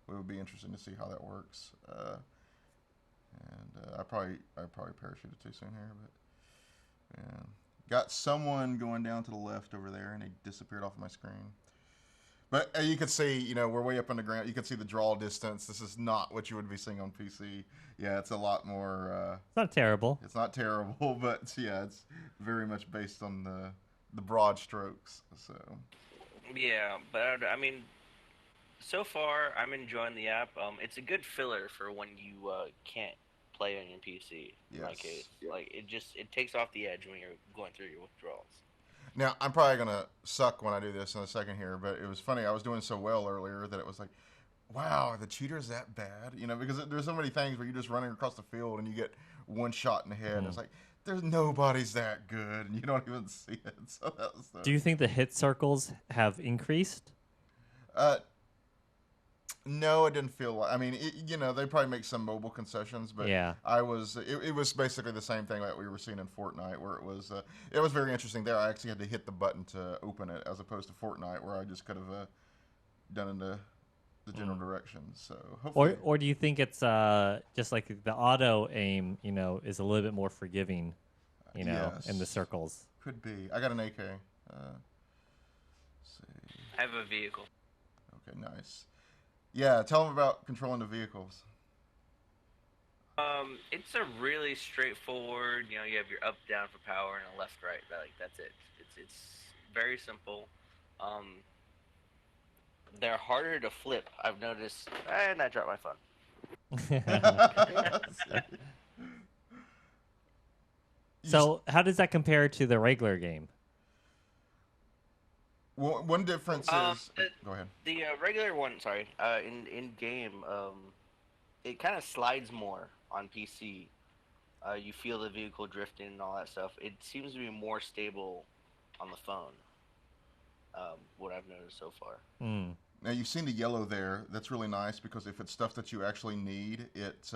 would be interesting to see how that works. I probably parachuted too soon here, but got someone going down to the left over there, and he disappeared off my screen. But you can see, we're way up on the ground. You can see the draw distance. This is not what you would be seeing on PC. Yeah, it's a lot more. It's not terrible. It's not terrible, but it's very much based on the broad strokes. So. Yeah, but I mean, so far I'm enjoying the app. It's a good filler for when you can't play on your PC. Yes. It takes off the edge when you're going through your withdrawals. Now, I'm probably going to suck when I do this in a second here, but it was funny. I was doing so well earlier that it was like, wow, are the cheaters that bad? Because there's so many things where you're just running across the field and you get one shot in the head, and it's like, there's nobody's that good, and you don't even see it. So that was Do you think the hit circles have increased? No, it didn't feel like. I mean, they probably make some mobile concessions, but it was basically the same thing that we were seeing in Fortnite, where it was very interesting there. I actually had to hit the button to open it, as opposed to Fortnite, where I just could have done in the general direction. So hopefully, or do you think it's just like the auto aim, is a little bit more forgiving, yes, in the circles? Could be. I got an AK. Let's see. I have a vehicle. Okay, nice. Yeah, tell them about controlling the vehicles. It's a really straightforward. You have your up, down for power, and a left, right. That's it. It's very simple. Um, they're harder to flip. I've noticed, and I dropped my phone. So how does that compare to the regular game? One difference is. Go ahead. The regular one, sorry, in game, it kind of slides more on PC. You feel the vehicle drifting and all that stuff. It seems to be more stable on the phone. What I've noticed so far. Mm. Now you've seen the yellow there. That's really nice because if it's stuff that you actually need, it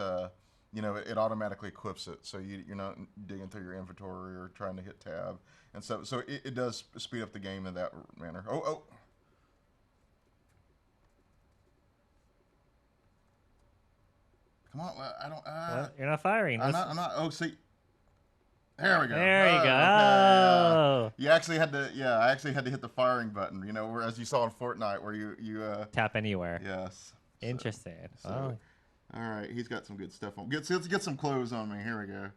it automatically equips it. So you're not digging through your inventory or trying to hit tab and stuff. So it does speed up the game in that manner. Oh. Come on, I don't. Well, you're not firing. I'm not. Oh, see. There we go. There you go. Okay, yeah. You actually had to. Yeah, I actually had to hit the firing button. Whereas you saw in Fortnite, where you tap anywhere. Yes. Interesting. So, all right, he's got some good stuff on. Let's get some clothes on me. Here we go.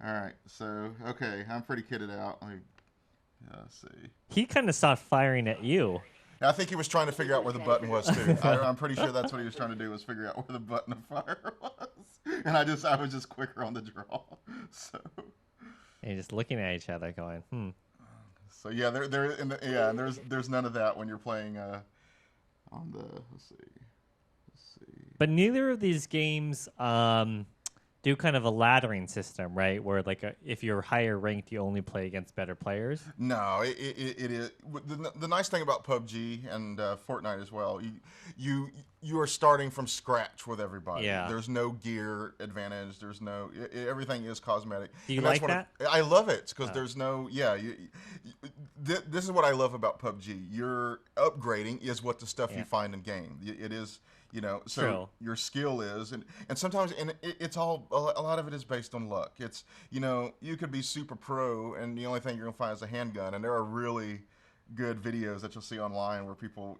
All right. So okay, I'm pretty kitted out. Let's see. He kind of stopped firing at you. I think he was trying to figure out where the button was too. I'm pretty sure that's what he was trying to do, was figure out where the button of fire was. And I was just quicker on the draw. So. And you're just looking at each other, going, So yeah, and there's none of that when you're playing on the. Let's see. But neither of these games do kind of a laddering system, right? Where if you're higher ranked, you only play against better players. No, it is. The nice thing about PUBG and Fortnite as well, you are starting from scratch with everybody. Yeah. There's no gear advantage. There's no everything is cosmetic. Do you like that? I love it because there's no this is what I love about PUBG. Your upgrading is what the stuff you find in game. It is. So True. Your skill is, and sometimes, it's all, a lot of it is based on luck. It's, you could be super pro, and the only thing you're going to find is a handgun, and there are really good videos that you'll see online where people,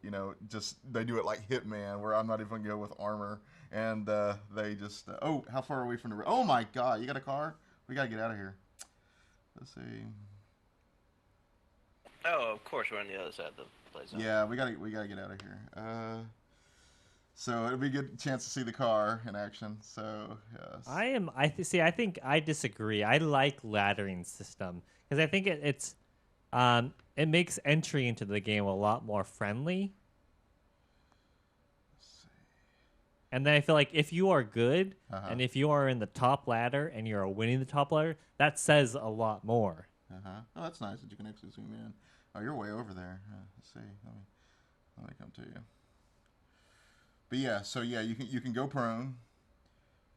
they do it like Hitman, where I'm not even going to go with armor, and they just, how far are we from the, oh my god, you got a car? We got to get out of here. Let's see. Oh, of course, we're on the other side of the play zone. Yeah, we gotta get out of here. So it'll be a good chance to see the car in action. So yes. I think I disagree. I like laddering system because I think it makes entry into the game a lot more friendly. And then I feel like if you are good and if you are in the top ladder and you're winning the top ladder, that says a lot more. Oh, that's nice that you can actually zoom in. Oh, you're way over there. Let's see. Let me come to you. But yeah, so yeah, you can go prone,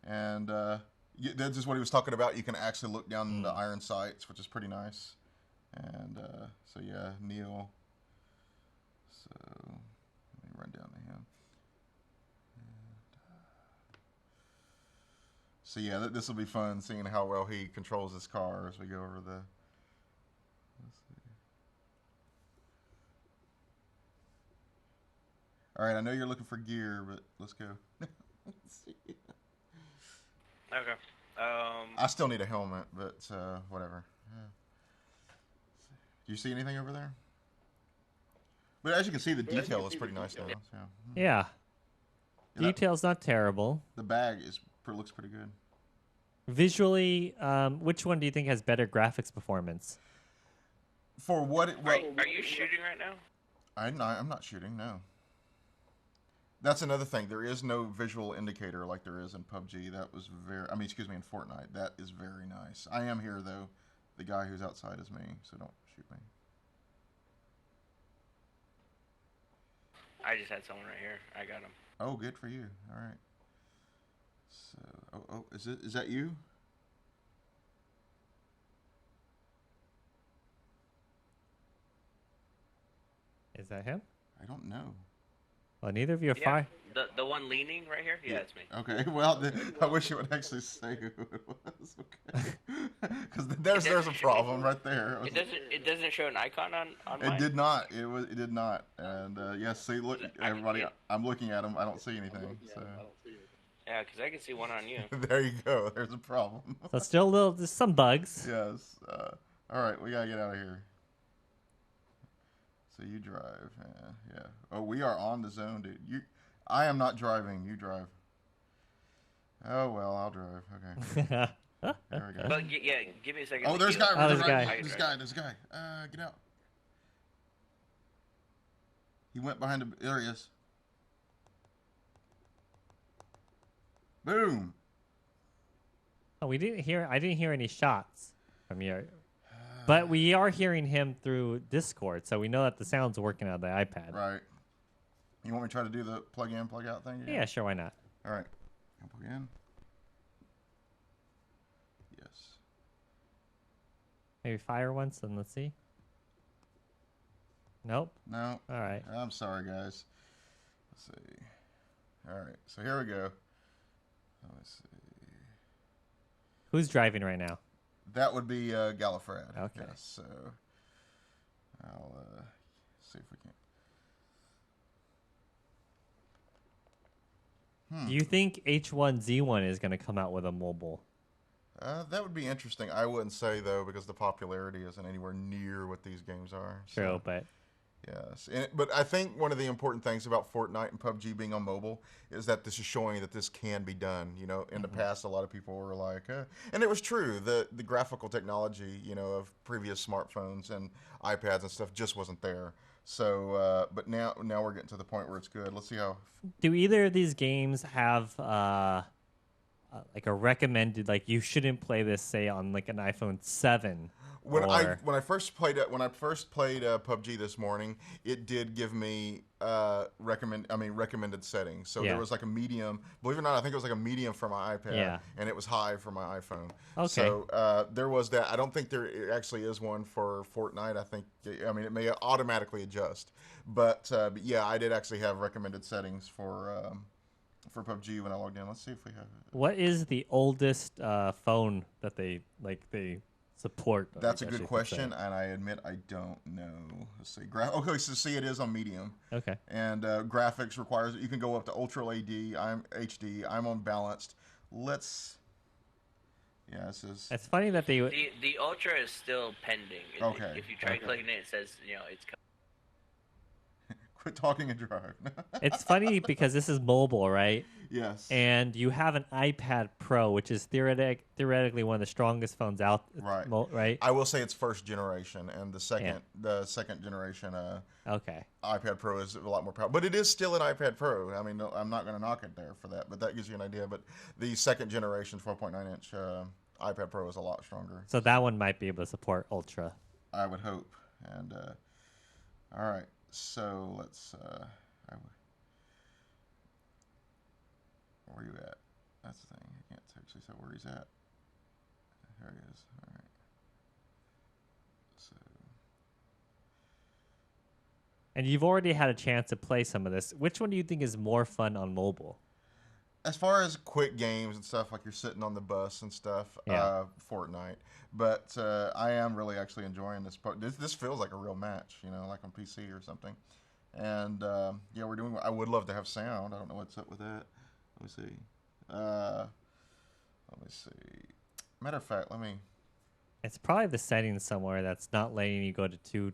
and that's just what he was talking about. You can actually look down the iron sights, which is pretty nice. And so yeah, Neil. So let me run down to him. So yeah, this will be fun seeing how well he controls his car as we go over the. Let's see. All right, I know you're looking for gear, but let's go. Let's see. Okay. I still need a helmet, but whatever. Do you see anything over there? But as you can see, the detail is pretty nice now. So. Yeah. Detail's not terrible. The bag looks pretty good. Visually, which one do you think has better graphics performance? For what? Are you shooting right now? I'm not shooting. No. That's another thing. There is no visual indicator like there is in PUBG. That was in Fortnite. That is very nice. I am here though. The guy who's outside is me, so don't shoot me. I just had someone right here. I got him. Oh, good for you. All right. So, is that you? Is that him? I don't know. Well, neither of you are fine. The one leaning right here? Yeah, it's me. Okay, well, I wish it would actually say who it was. Okay, because there's a problem right there. It doesn't show an icon on mine? It did not. It did not. And yes, see, look, everybody, I'm looking at them. I don't see anything. So. Yeah, because I can see one on you. There you go. There's a problem. So still there's some bugs. Yes. All right, we gotta get out of here. So you drive. Yeah. Oh, we are on the zone, dude. I am not driving. You drive. Oh well, I'll drive. Okay. There we go. But yeah, give me a second. Oh, there's a guy. Oh, there's a guy. There's a guy. Get out. He went behind the. There he is. Boom. Oh, I didn't hear any shots from you. But we are hearing him through Discord, so we know that the sound's working out of the iPad. Right. You want me to try to do the plug in, plug out thing again? Yeah, sure, why not? All right. Plug in. Yes. Maybe fire once and let's see. Nope. No. All right. I'm sorry, guys. Let's see. All right. So here we go. Let's see. Who's driving right now? That would be Gallifrey. Okay. Yes, so I'll see if we can. Do you think H1Z1 is going to come out with a mobile? That would be interesting. I wouldn't say though, because the popularity isn't anywhere near what these games are. True, So, but yes, but I think one of the important things about Fortnite and PUBG being on mobile is that this is showing that this can be done. You know, in the past, a lot of people were like, and it was true. The graphical technology, you know, of previous smartphones and iPads and stuff just wasn't there. So, but now we're getting to the point where it's good. Let's see how. do either of these games have like a recommended, like you shouldn't play this, say, on like an iPhone 7? When I first played PUBG this morning, it did give me recommended settings. So Yeah. there was like a medium. Believe it or not, I think it was like a medium for my iPad, Yeah. and it was high for my iPhone. Okay. So there was that. I don't think there actually is one for Fortnite. It may automatically adjust, but yeah, I did actually have recommended settings for PUBG when I logged in. Let's see if we have it. What is the oldest phone that they support? That's a I good should question, say? and I admit I don't know. Let's see. Okay, so see, it is on medium, Okay. and graphics requires you can go up to Ultra HD. I'm HD. I'm on balanced. Yeah, it says. It's funny that they. The Ultra is still pending. Okay, If you try okay. clicking it, it says it's. Quit talking and drive. It's funny because this is mobile, right? Yes. And you have an iPad Pro, which is theoretically one of the strongest phones out. Right. Right. I will say it's first generation, and the second generation Okay. iPad Pro is a lot more powerful. But it is still an iPad Pro. I mean, I'm not going to knock it there for that, but that gives you an idea. But the second generation 12.9 inch iPad Pro is a lot stronger. So that one might be able to support Ultra. I would hope. And all right, so let's. Where are you at? That's the thing. I can't actually say where he's at. There he is. All right. So. And you've already had a chance to play some of this. Which one do you think is more fun on mobile? As far as quick games and stuff, like you're sitting on the bus and stuff, Yeah. Fortnite. But I am really actually enjoying this part. This feels like a real match, you know, like on PC or something. And yeah, we're doing. I would love to have sound. I don't know what's up with that. Let me see. Let me see. Matter of fact, let me. It's probably the settings somewhere that's not letting you go to two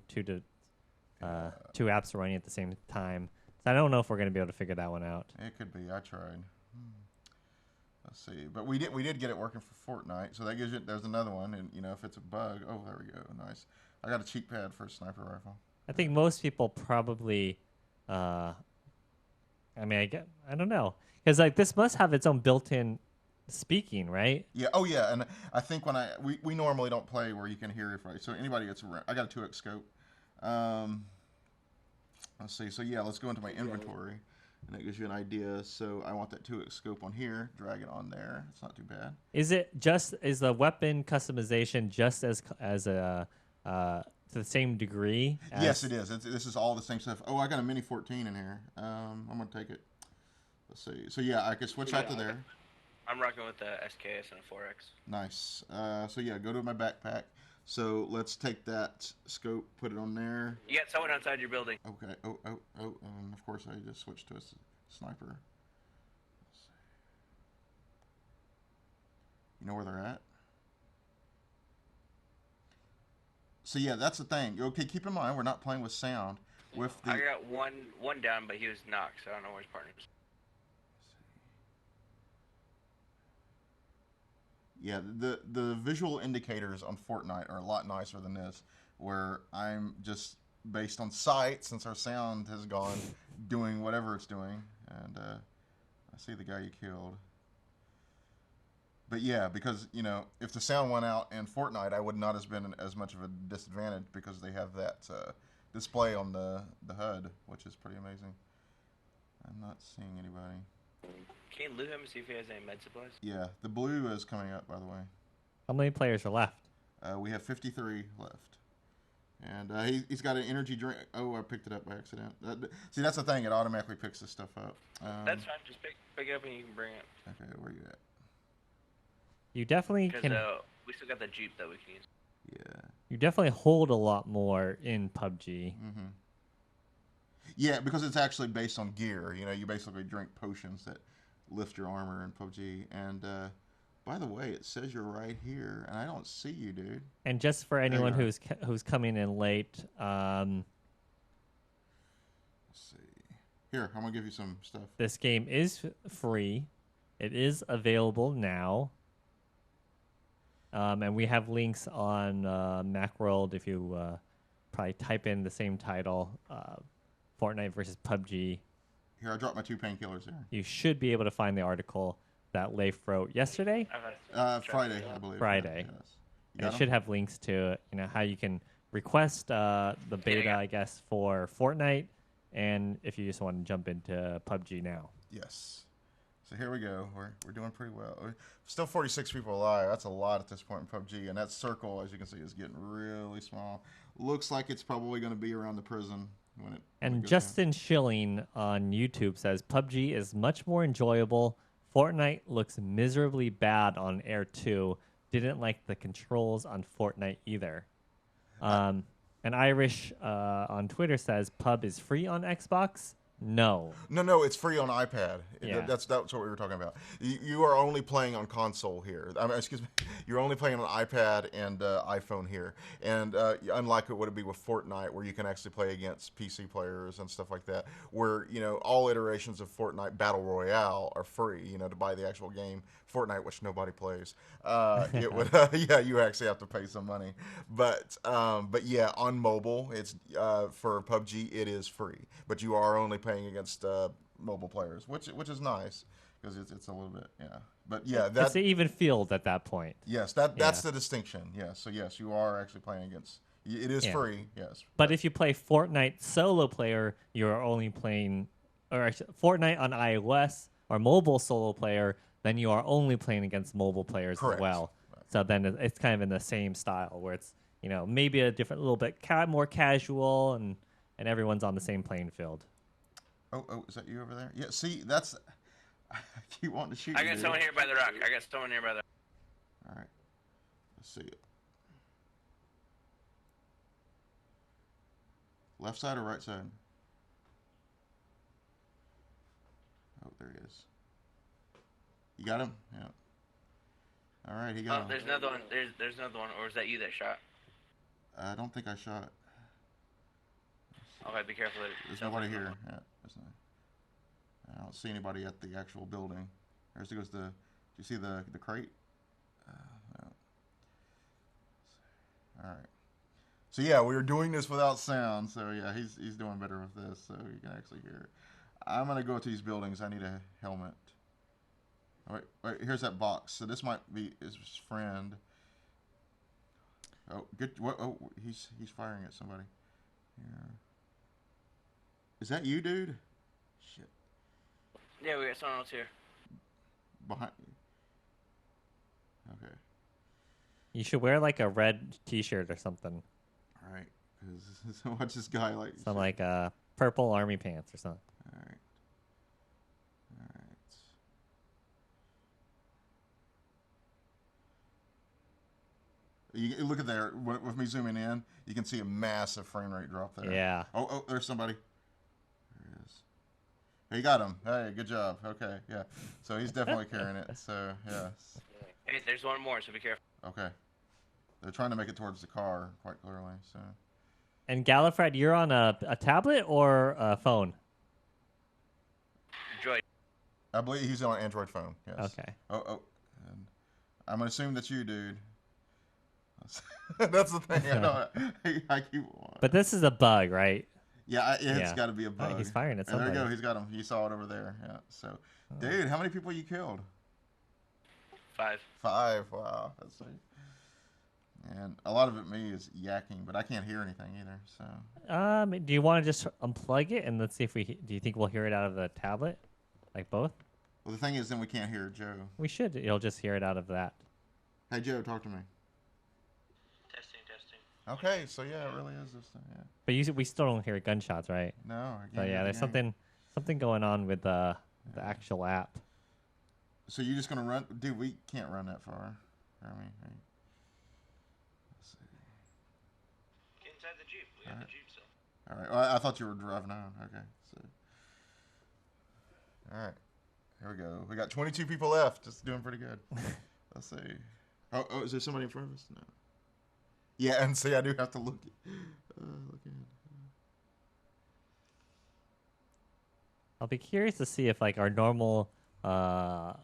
apps running at the same time. So I don't know if we're going to be able to figure that one out. It could be. I tried. Let's see. But we did get it working for Fortnite. So that gives you. There's another one, and you know if it's a bug. Oh, there we go. Nice. I got a cheat pad for a sniper rifle. I think most people probably. I don't know, because like this must have its own built-in speaking, right? Yeah. Oh, yeah. And I think when we normally don't play where you can hear it. Right. So anybody gets I got a 2x scope. Let's see. So yeah, let's go into my inventory, and that gives you an idea. So I want that 2x scope on here. Drag it on there. It's not too bad. Is the weapon customization just as a to the same degree? Yes, it is. This is all the same stuff. Oh, I got a Mini 14 in here. I'm gonna take it. Let's see. So yeah, I can switch out to there. I'm rocking with the SKS and a 4X. Nice. So yeah, go to my backpack. So let's take that scope, put it on there. You got someone outside your building. Okay. Oh. And of course, I just switched to a sniper. Let's see. You know where they're at? So yeah, that's the thing. Okay, keep in mind we're not playing with sound. with the. I got one down, but he was knocked, so I don't know where his partner is. Yeah, the visual indicators on Fortnite are a lot nicer than this, where I'm just based on sight, since our sound has gone, doing whatever it's doing, and I see the guy you killed. But yeah, because if the sound went out in Fortnite, I would not have been as much of a disadvantage because they have that display on the HUD, which is pretty amazing. I'm not seeing anybody. Can you loot him and see if he has any med supplies? Yeah, the blue is coming up, by the way. How many players are left? We have 53 left. And he's got an energy drink. Oh, I picked it up by accident. See, that's the thing. It automatically picks this stuff up. That's fine. Just pick it up and you can bring it. Okay, where you at? You definitely Because can. we still got the Jeep that we can use. Yeah. You definitely hold a lot more in PUBG. Mm-hmm. Yeah, because it's actually based on gear. You basically drink potions that lift your armor in PUBG. And by the way, it says you're right here, and I don't see you, dude. And just for anyone who's coming in late, Let's see. Here, I'm gonna give you some stuff. this game is free. It is available now. And we have links on Macworld if you probably type in the same title, Fortnite versus PUBG. Here, I dropped my 2 painkillers there. You should be able to find the article that Leif wrote yesterday. Friday, I believe. Friday. Yeah, yes. And it should have links to how you can request the beta, I guess, for Fortnite, and if you just want to jump into PUBG now. Yes. So here we go. We're doing pretty well. Still 46 people alive. That's a lot at this point in PUBG. And that circle, as you can see, is getting really small. Looks like it's probably going to be around the prison when it. And Justin Schilling on YouTube says PUBG is much more enjoyable. Fortnite looks miserably bad on Air 2. Didn't like the controls on Fortnite either. And Irish on Twitter says pub is free on Xbox. No. No, it's free on iPad. Yeah. That's what we were talking about. You are only playing on console here. Excuse me. You're only playing on iPad and iPhone here. And unlike what would be with Fortnite, where you can actually play against PC players and stuff like that, where all iterations of Fortnite Battle Royale are free. To buy the actual game. Fortnite, which nobody plays, it would you actually have to pay some money. But yeah, on mobile, it's for PUBG it is free, but you are only playing against mobile players, which is nice because it's a little bit But yeah, it's an even field at that point. Yes, that's the distinction. Yes, so yes, you are actually playing against. It is free. Yes, but if you play Fortnite solo player, you're only playing, or actually, Fortnite on iOS or mobile solo player. Then you are only playing against mobile players Correct. as well. Right. So then it's kind of in the same style where it's maybe a different, little bit more casual, and everyone's on the same playing field. Oh, is that you over there? Yeah. See, that's. I keep wanting to shoot. I got someone here by the rock. All right. Let's see it. Left side or right side? Oh, there he is. You got him? Yeah. All right, he got him. There's another one. There's another one. Or is that you that shot? I don't think I shot. Okay, be careful. There's nobody here. Yeah, I don't see anybody at the actual building. There goes the. Do you see the crate? No. All right. So yeah, we were doing this without sound. So yeah, he's doing better with this, so you can actually hear it. I'm gonna go to these buildings. I need a helmet. Oh, wait, here's that box. So this might be his friend. Oh, good. Oh, he's firing at somebody. Yeah. Is that you, dude? Shit. Yeah, we got someone else here. Behind you. Okay. You should wear like a red T-shirt or something. All right. Because watch this guy like. Some like purple army pants or something. All right. You look at there with me zooming in. You can see a massive frame rate drop there. Yeah. Oh, there's somebody. There he is. Hey, you got him. Hey, good job. Okay, yeah. So he's definitely carrying it. So yeah. Hey, there's one more. So be careful. Okay. They're trying to make it towards the car quite clearly. So. And Gallifrey, you're on a tablet or a phone? Droid. I believe he's on an Android phone. Yes. Okay. Oh. And I'm gonna assume that's you, dude. That's the thing. I keep. But this is a bug, right? Yeah, it's Yeah. got to be a bug. He's firing at And there you somebody. go. He's got him. You saw it over there. Yeah. So, dude, how many people you killed? 5. 5. Wow. That's sweet. And a lot of it me is yakking, but I can't hear anything either. So. Do you want to just unplug it and let's see if we? Do you think we'll hear it out of the tablet, like both? Well, the thing is, then we can't hear Joe. We should. You'll just hear it out of that. Hey, Joe, talk to me. Testing. Okay, so yeah, it really is this thing. Yeah. But we still don't hear gunshots, right? No. I So can't hear yeah, the there's game. something going on with the actual app. So you're just gonna run, dude? We can't run that far. I mean, hey. Let's see. Get inside the Jeep. We got the Jeep still. All right. Well, I thought you were driving on. Okay. So. All right. Here we go. We got 22 people left. Just doing pretty good. Let's see. Oh, is there somebody in front of us? No. Yeah, and see, I do have to look. Look in. I'll be curious to see if like our normal Macworld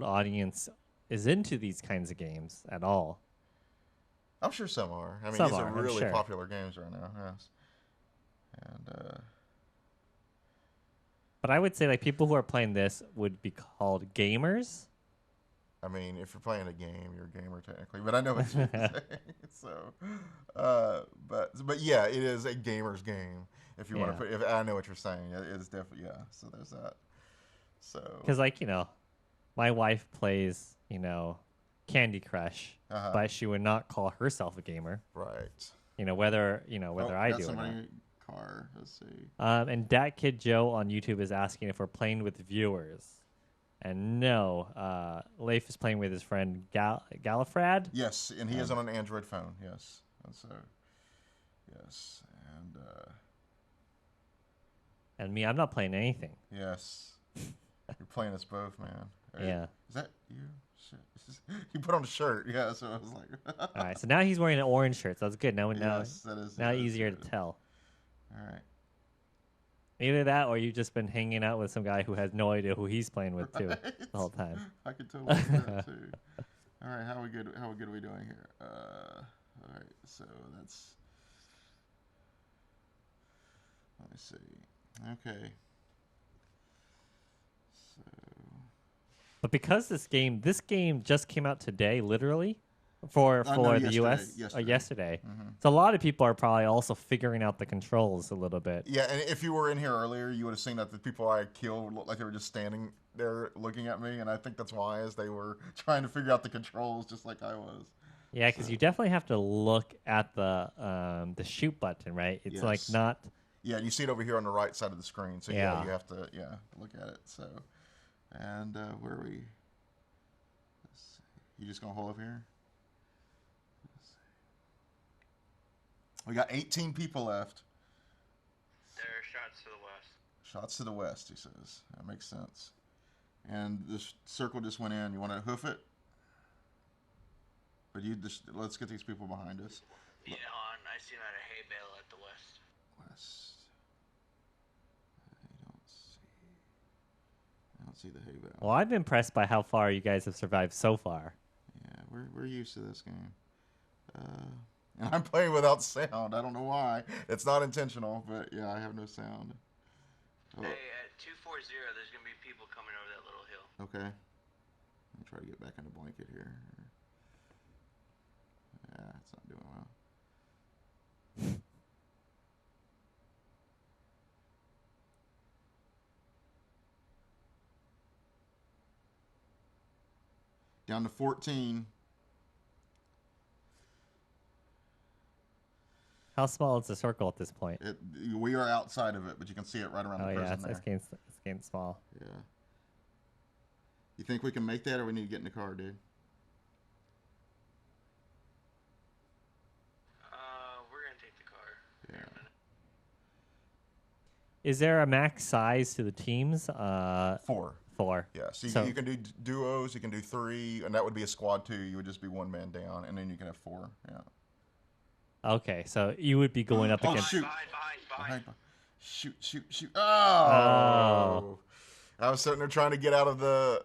audience is into these kinds of games at all. I'm sure some are. I mean, Some these are, are I'm really sure. popular games right now. Yes. And But I would say like people who are playing this would be called gamers. I mean, if you're playing a game, you're a gamer technically. But I know what you're saying. So, but yeah, it is a gamer's game. If you want to Yeah. put, if I know what you're saying, it is definitely So there's that. So Because like my wife plays Candy Crush, Uh-huh. but she would not call herself a gamer. right. Whether I got do or not. somebody car. Let's see. And Dat Kid Joe on YouTube is asking if we're playing with viewers. And no, Leif is playing with his friend Gallifrad. Yes, and he is on an Android phone. Yes, and so yes, And me, I'm not playing anything. yes, you're playing us both, man. Yeah. Is that you? Shit. You put on a shirt. Yeah, so I was like. All right, so now he's wearing an orange shirt, so that's good. Now Yes, that is. now that is easier good. to tell. All right. Either that, or you've just been hanging out with some guy who has no idea who he's playing with too the whole time. I could totally do that too. All right, how good are we doing here? All right, so that's. Let me see. Okay. So. But because this game just came out today, literally, for no, the US yesterday. So a lot of people are probably also figuring out the controls a little bit. Yeah, and if you were in here earlier, you would have seen that the people I killed looked like they were just standing there looking at me, and I think that's why, as they were trying to figure out the controls, just like I was. Yeah, because you definitely have to look at the shoot button, right? It's like Yes. not. Yeah, and you see it over here on the right side of the screen. So Yeah. you have to look at it. So, and where are we? Let's see. You just gonna hold up here? Let's see. We got 18 people left. There are shots to the west. Shots to the west, he says. That makes sense. And this circle just went in. You want to hoof it? But let's get these people behind us. Yeah, I see him at a hay bale at the west. West. I don't see the hay bale. Well, I'm impressed by how far you guys have survived so far. Yeah, we're used to this game. And I'm playing without sound. I don't know why. It's not intentional, but yeah, I have no sound. Oh, Hey, at 240, there's gonna be people coming over that little hill. okay. Let me try to get back in the blanket here. Yeah, it's not doing well. Down to 14. How small is the circle at this point? We are outside of it, but you can see it right around Oh the yeah, prison it's getting small. there. Yeah. You think we can make that, or we need to get in the car, dude? We're gonna take the car. Yeah. Here in a minute. Is there a max size to the teams? 4. 4. Yeah, so, So- you can do duos, you can do 3, and that would be a squad 2. You would just be one man down, and then you can have 4. Yeah. Okay, so you would be going up Oh, against. shoot. Behind. Shoot. Oh. Oh. I was sitting there trying to get out of the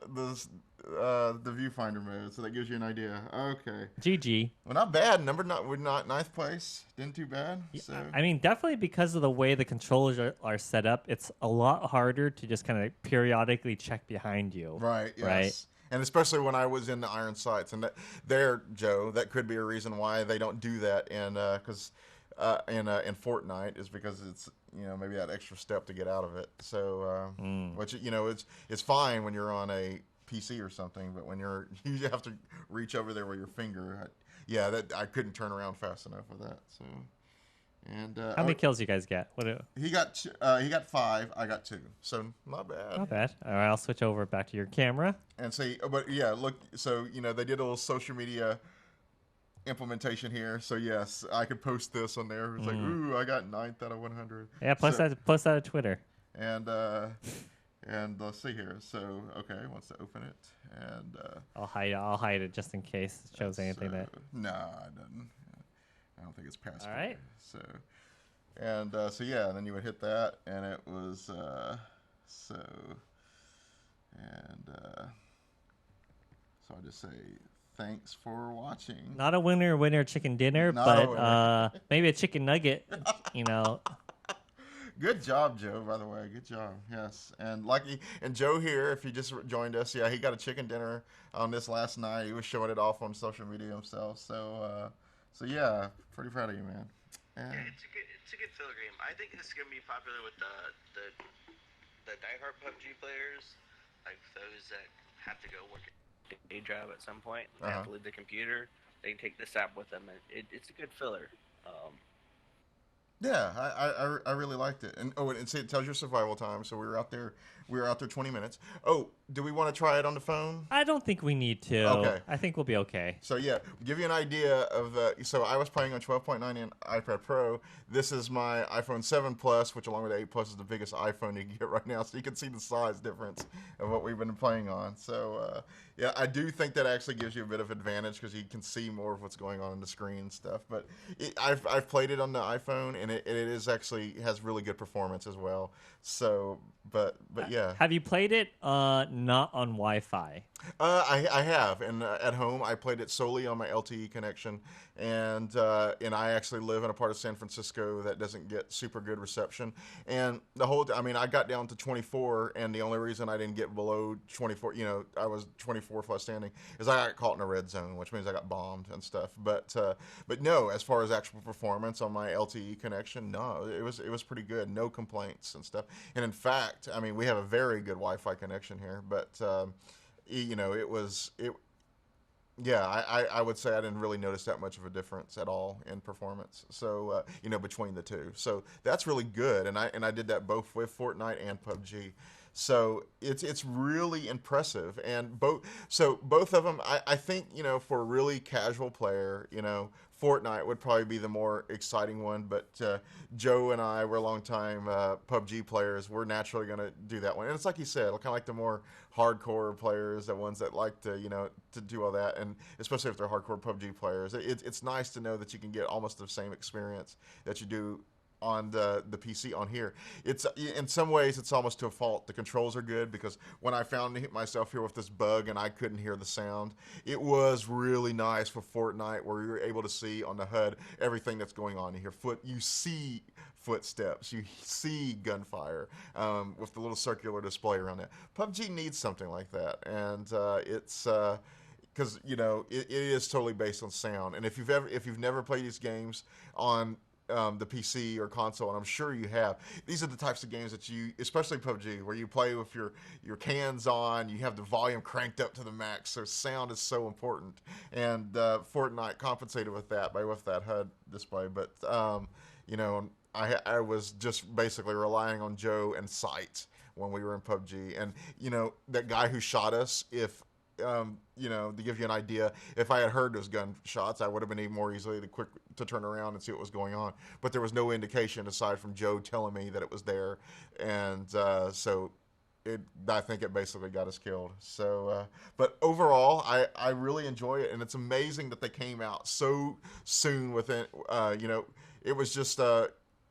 viewfinder mode, so that gives you an idea. Okay. GG. Well, not bad. We're not ninth place. Didn't too bad. So I mean, definitely because of the way the controllers are set up, it's a lot harder to just kind of periodically check behind you. right, yes. Right. And especially when I was in the iron sights, and Joe, that could be a reason why they don't do that in in Fortnite is because it's maybe that extra step to get out of it. So which it's fine when you're on a PC or something, but when you have to reach over there with your finger, I couldn't turn around fast enough with that. So and How many kills you guys get? he got 5, I got 2, so not bad. Not bad. All right, I'll switch over back to your camera. And see, but yeah, look, so they did a little social media implementation here, so yes, I could post this on there. It's like, ooh, I got 9th out of 100. Yeah, post that on Twitter. And let's see here. So okay, wants to open it, and I'll hide it just in case it shows anything that. Nah, it doesn't. I don't think it's passed. All right. So, and and then you would hit that, and it was so I just say thanks for watching. Not a winner chicken dinner, Not a but maybe a chicken nugget. Good job, Joe, by the way. Good job. Yes. And Joe here, if you just joined us, he got a chicken dinner on this last night. He was showing it off on social media himself. So yeah, pretty proud of you, man. And It's a good filler game. I think this is gonna be popular with the diehard PUBG players, like those that have to go work a day job at some point. They have to leave the computer. They can take this app with them, and it's a good filler. yeah, I really liked it. And it tells your survival time. So we were out there 20 minutes. Oh, do we want to try it on the phone? I don't think we need to. Okay. I think we'll be okay. So yeah, give you an idea of so I was playing on 12.9 in iPad Pro. This is my iPhone 7 Plus, which along with the 8 Plus is the biggest iPhone you can get right now. So you can see the size difference of what we've been playing on. So yeah, I do think that actually gives you a bit of advantage because you can see more of what's going on the screen and stuff. But I've played it on the iPhone, and it is actually has really good performance as well. So, but yeah. Have you played it not on Wi-Fi? I have, and at home I played it solely on my LTE connection, and I actually live in a part of San Francisco that doesn't get super good reception, and I got down to 24, and the only reason I didn't get below 24, I was 24 plus standing, is I got caught in a red zone, which means I got bombed and stuff. But no, as far as actual performance on my LTE connection, no, it was pretty good, no complaints and stuff, and in fact, I mean, we have a very good Wi-Fi connection here, but I would say I didn't really notice that much of a difference at all in performance. So between the two, so that's really good. And I did that both with Fortnite and PUBG. So it's really impressive. And both of them, I think for a really casual player, Fortnite would probably be the more exciting one, but Joe and I were longtime PUBG players. We're naturally going to do that one. And it's like you said, kind of like the more hardcore players, the ones that like to, to do all that, and especially if they're hardcore PUBG players. It's nice to know that you can get almost the same experience that you do on the PC on here. It's in some ways it's almost to a fault. The controls are good because when I found myself here with this bug and I couldn't hear the sound, it was really nice for Fortnite where you're able to see on the HUD everything that's going on in here. You see footsteps, you see gunfire with the little circular display around it. PUBG needs something like that, and it's because it is totally based on sound. And if you've never played these games on the PC or console, and I'm sure you have, these are the types of games that especially PUBG, where you play with your cans on, you have the volume cranked up to the max, so sound is so important. And Fortnite compensated with that HUD display. But I was just basically relying on Joe and sight when we were in PUBG, and that guy who shot us, to give you an idea, if I had heard those gunshots, I would have been even more easily quick to turn around and see what was going on. But there was no indication aside from Joe telling me that it was there, and so I think it basically got us killed. So, but overall, I really enjoy it, and it's amazing that they came out so soon within. It was just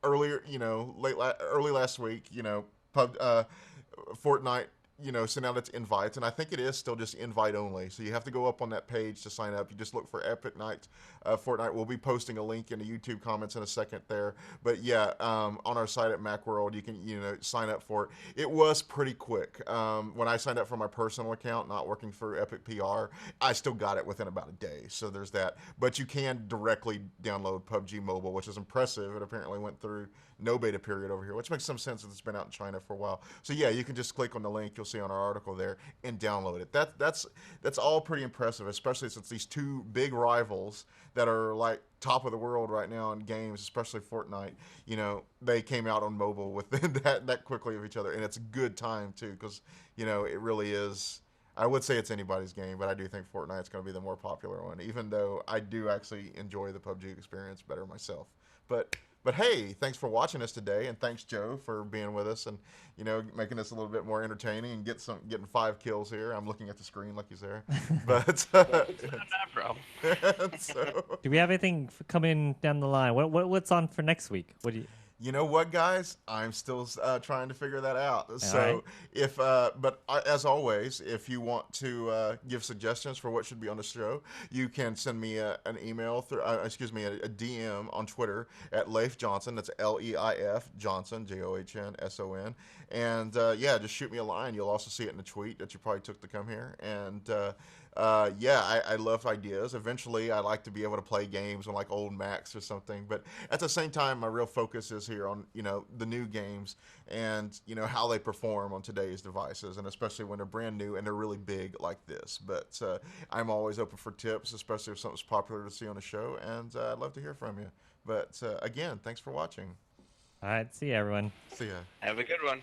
earlier, early last week. Fortnite, sent out its invites, and I think it is still just invite only. So you have to go up on that page to sign up. You just look for Epic Night Fortnite. We'll be posting a link in the YouTube comments in a second there. But yeah, on our site at Macworld, you can sign up for it. It was pretty quick. When I signed up for my personal account, not working for Epic PR, I still got it within about a day. So there's that. But you can directly download PUBG Mobile, which is impressive. It apparently went through no beta period over here, which makes some sense if it's been out in China for a while. So yeah, you can just click on the link you'll see on our article there and download it. That's all pretty impressive, especially since these two big rivals that are like top of the world right now in games, especially Fortnite, they came out on mobile within that quickly of each other, and it's a good time too, because it really is. I would say it's anybody's game, but I do think Fortnite's going to be the more popular one, even though I do actually enjoy the PUBG experience better myself. But hey, thanks for watching us today, and thanks Joe for being with us and making this a little bit more entertaining and getting 5 kills here. I'm looking at the screen like he's there, but It's not that problem. so Do we have anything coming down the line? What's on for next week? What do you? you know what, guys? I'm still trying to figure that out. So right. as always, if you want to give suggestions for what should be on the show, you can send me an email through, a DM on Twitter at Leif Johnson. That's Leif Johnson, JOHNSON. And just shoot me a line. You'll also see it in the tweet that you probably took to come here. And I love ideas. Eventually, I like to be able to play games on like old Macs or something. But at the same time, my real focus is here on the new games and how they perform on today's devices, and especially when they're brand new and they're really big like this. But I'm always open for tips, especially if something's popular to see on the show, and I'd love to hear from you. But again, thanks for watching. All right, see you, everyone. See ya. Have a good one.